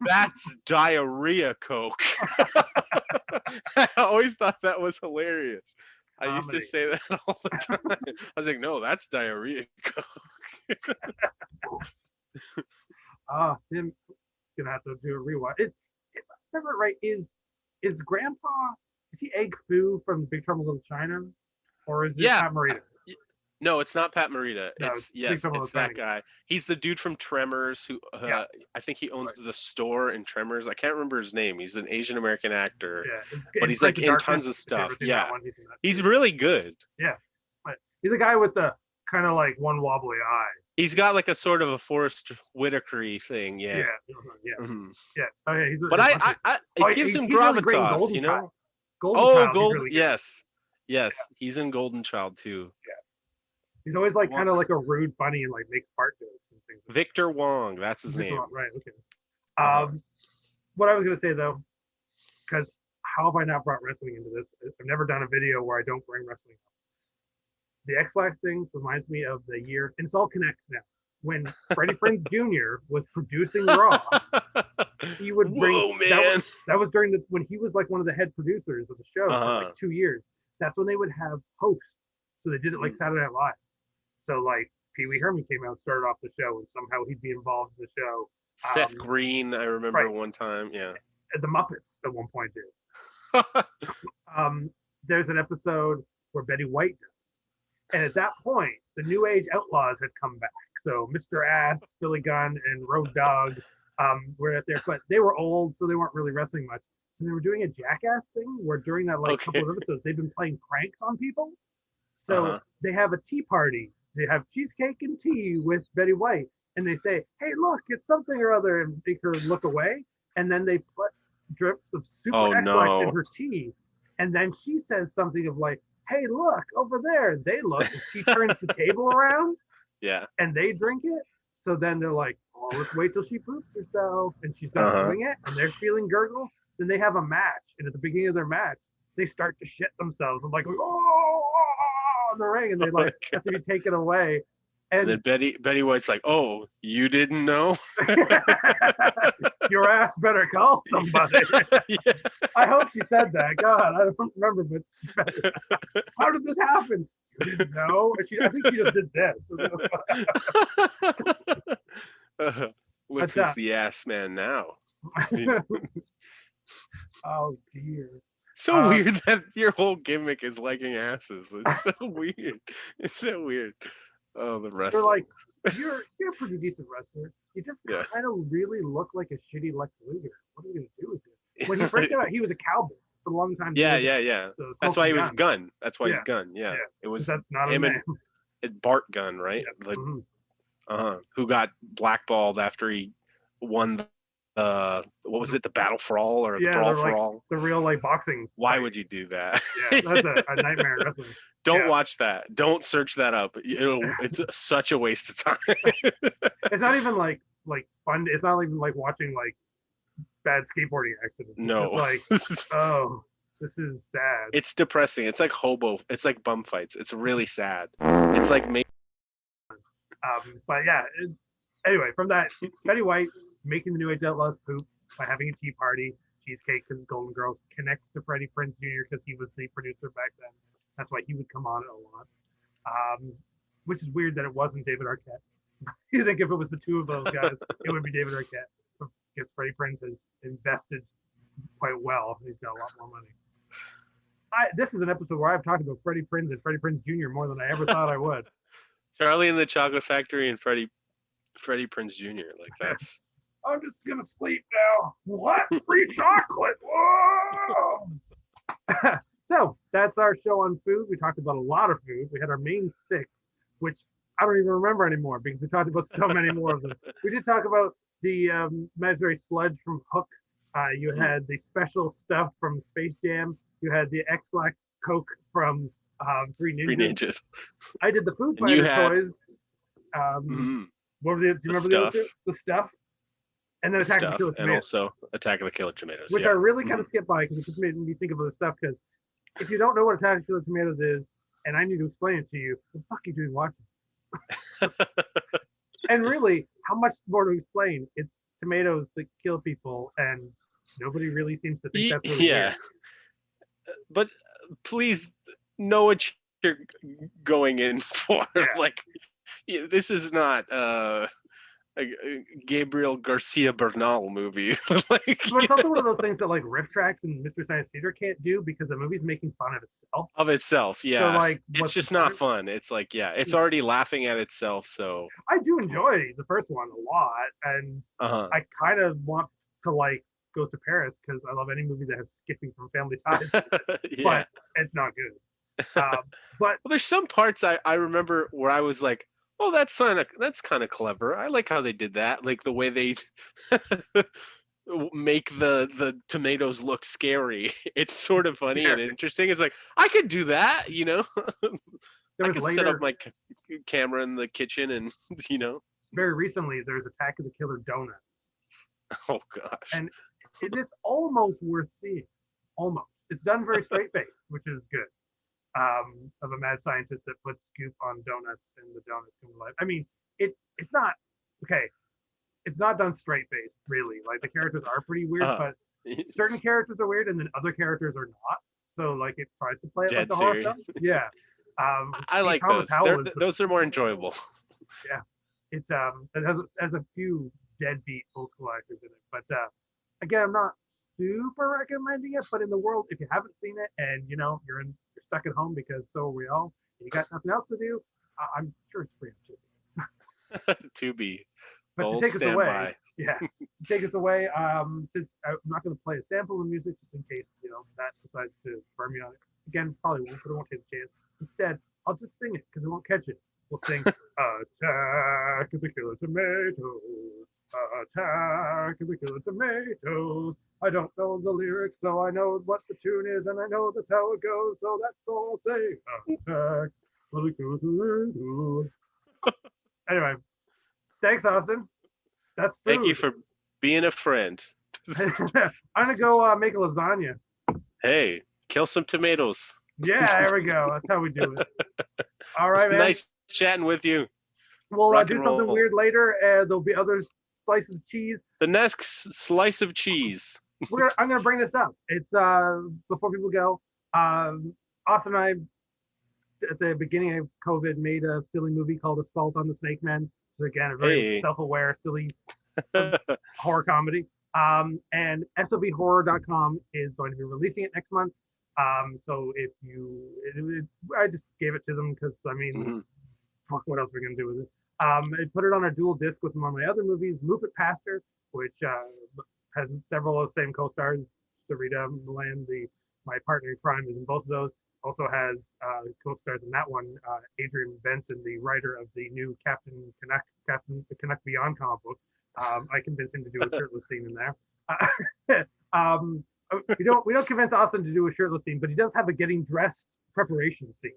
that's diarrhea Coke. I always thought that was hilarious. I used to say that all the time. I was like, no, that's diarrhea Coke. Tim gonna have to do a rewatch. If I remember right, is Grandpa, is he Egg Foo from Big Trouble in Little China, or is it Pat Morita? No, it's not Pat Morita. No, it's that guy. He's the dude from Tremors who I think he owns the store in Tremors. I can't remember his name. He's an Asian American actor, but he's like in tons of stuff. Yeah, he's really good. Yeah, but he's a guy with the kind of like one wobbly eye. He's got like a sort of a Forrest Whitaker-y thing, yeah. Mm-hmm. Yeah. Oh yeah, it gives him gravitas, you know. Yes, he's in Golden Child too. Yeah, he's always like kind of like a rude bunny and like makes fart jokes and things. Victor Wong, that's his name. Right. Okay. What I was gonna say though, because how have I not brought wrestling into this? I've never done a video where I don't bring wrestling up. The X-Lax things reminds me of the year, and it's all connects now. When Freddie Prinze Jr. was producing Raw, he would bring. Whoa, man. That was during when he was like one of the head producers of the show for like 2 years. That's when they would have hosts. So they did it like Saturday Night Live. So like Pee Wee Herman came out, started off the show, and somehow he'd be involved in the show. Seth Green, I remember one time. Yeah. The Muppets at one point did. There's an episode where Betty White does. And at that point, the New Age Outlaws had come back. So Mr. Ass, Billy Gunn, and Road Dogg were at there. But they were old, so they weren't really wrestling much. So they were doing a Jackass thing where during that couple of episodes, they've been playing pranks on people. So they have a tea party. They have cheesecake and tea with Betty White. And they say, hey, look, it's something or other, and make her look away. And then they put drips of super X-Lax in her tea. And then she says something of like, hey, look, over there. They look. And she turns the table around. Yeah. And they drink it. So then they're like, oh, let's wait till she poops herself. And she's done doing it. And they're feeling gurgle. Then they have a match. And at the beginning of their match, they start to shit themselves. I'm like, oh, the ring, and they like have to be taken away. And then Betty White's like, "Oh, you didn't know? Your ass better call somebody." Yeah. I hope she said that. God, I don't remember, but how did this happen? You didn't know? I think she just did this. Look who's the ass man now. Oh dear. So weird that your whole gimmick is liking asses. It's so weird. It's so weird. Oh, the wrestling. They're like, you're a pretty decent wrestler. You just kind of really look like a shitty Lex Luger. What are you gonna do with it? When he first came out, he was a cowboy for a long time. Yeah. That's why he was Gunn. That's why he's Gunn. Yeah. It was that's not him a name. and Bart Gunn, right? Yeah. Like, who got blackballed after he won what was it, the Battle for All or the Brawl for All? The real like boxing. Why would you do that? Yeah, that's a nightmare in wrestling. Don't watch that. Don't search that up. It's such a waste of time. It's not even like fun. It's not even like watching like bad skateboarding accidents. No. It's like, oh, this is sad. It's depressing. It's like It's like bum fights. It's really sad. It's like but yeah. Anyway, from that, Betty White making the New Age Outlaws poop by having a tea party, cheesecake, because Golden Girls connects to Freddie Prinze Jr. because he was the producer back then. That's why he would come on it a lot. Which is weird that it wasn't David Arquette. You think if it was the two of those guys, it would be David Arquette. Because Freddie Prinze has invested quite well. He's got a lot more money. This is an episode where I've talked about Freddie Prinze and Freddie Prinze Jr. more than I ever thought I would. Charlie and the Chocolate Factory and Freddie Prinze Jr. Like that's. I'm just gonna sleep now. What? Free chocolate? Whoa! So that's our show on food. We talked about a lot of food. We had our main 6, which I don't even remember anymore because we talked about so many more of them. We did talk about the imaginary sludge from Hook. You had the special stuff from Space Jam. You had the X-Lac Coke from Three Ninjas. I did the Food Fighter toys. What were do you remember the other two? The stuff. And then Attack of the Killer Tomatoes. And also Attack of the Killer Tomatoes. Which I really kind of skipped by because it just made me think of other stuff. Because if you don't know what Attack of the Killer Tomatoes is, and I need to explain it to you, what the fuck are you doing watching? And really, how much more to explain? It's tomatoes that kill people, and nobody really seems to think that's really weird. But please know what you're going in for. Like, this is not a Gabriel Garcia Bernal movie. Like, but it's also one of those things that like Riff Tracks and Mystery Science Theater can't do because the movie's making fun of itself. Of itself, yeah. So, like, it's just not fun. It's like, it's already laughing at itself. So I do enjoy the first one a lot, and I kind of want to like go to Paris because I love any movie that has skipping from Family Ties. But it's not good. But there's some parts I remember where I was like, oh, that's kind of clever. I like how they did that. Like the way they make the tomatoes look scary. It's sort of funny and interesting. It's like, I could do that, you know. I could set up my camera in the kitchen and, you know. Very recently, there's Attack of the Killer Donuts. Oh, gosh. And it's almost worth seeing. Almost. It's done very straight-faced, which is good. Of a mad scientist that puts scoop on donuts and the donuts come to life. I mean, it's not okay. It's not done straight faced, really. Like the characters are pretty weird, but certain characters are weird and then other characters are not. So like it tries to play it like the horror stuff. Yeah. I like those. Those are more enjoyable. Yeah. It's it has a few deadbeat old school actors in it. But again, I'm not super recommending it, but in the world, if you haven't seen it and you know you're stuck at home because so are we all, and you got nothing else to do, I'm sure it's free on Tubi. Tubi. But to take us away, to take us away, since I'm not going to play a sample of music just in case you know that decides to burn me on it. Again, probably won't, but I won't get a chance. Instead, I'll just sing it because I won't catch it. We'll sing Attack of the Killer Tomatoes. Attack of the Killer Tomatoes. I don't know the lyrics, so I know what the tune is, and I know that's how it goes, so that's all I'll say. Attack of the Killer Tomatoes. Anyway, thanks, Austin. That's food. Thank you for being a friend. I'm going to go make a lasagna. Hey, kill some tomatoes. Yeah, there we go. That's how we do it. All right, man. Nice chatting with you. We'll Rock do and something roll. weird later. There'll be other slices of cheese. The next slice of cheese. I'm gonna bring this up. It's before people go. Austin and I, at the beginning of COVID, made a silly movie called Assault on the Snake Men. So again, a very self-aware, silly horror comedy. And SOBhorror.com is going to be releasing it next month. So if you, I just gave it to them because I mean, fuck, what else are we gonna do with it? I put it on a dual disc with one of my other movies, Muppet Pastor, which has several of the same co-stars. Sarita Milan, my partner in crime, is in both of those. Also has co-stars in that one, Adrian Benson, the writer of the new Captain Canuck Beyond comic book. I convinced him to do a shirtless scene in there. We don't convince Austin to do a shirtless scene, but he does have a getting dressed preparation scene.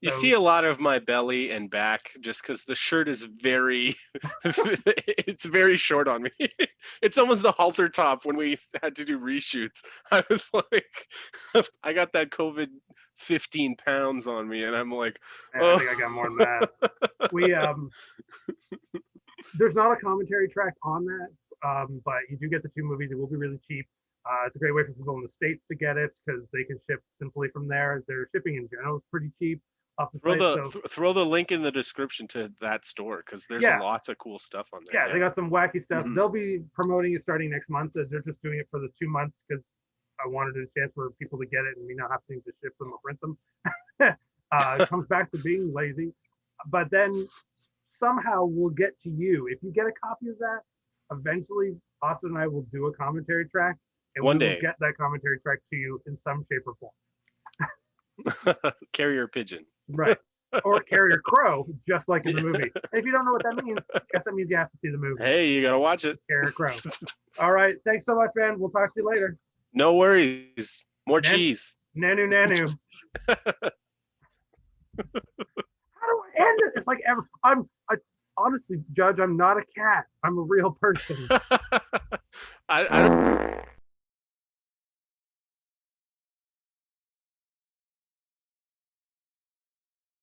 You see a lot of my belly and back just because the shirt is very, it's very short on me. It's almost the halter top when we had to do reshoots. I was like, I got that COVID 15 pounds on me, and I'm like, I think I got more than that. We there's not a commentary track on that, but you do get the two movies. It will be really cheap. It's a great way for people in the States to get it because they can ship simply from there. Their shipping in general is pretty cheap. Throw the link in the description to that store because there's lots of cool stuff on there. Yeah, they got some wacky stuff. They'll be promoting it starting next month. They're just doing it for the 2 months because I wanted a chance for people to get it and me not having to ship them or print them. It comes back to being lazy. But then somehow we'll get to you. If you get a copy of that, eventually Austin and I will do a commentary track and One we day will get that commentary track to you in some shape or form. Carrier pigeon. Right. Or carrier crow, just like in the movie. And if you don't know what that means, I guess that means you have to see the movie. Hey, you gotta watch it. Carrier crow. All right. Thanks so much, man. We'll talk to you later. No worries. More cheese. Nanu. How do I end it? It's like honestly, Judge, I'm not a cat. I'm a real person. I don't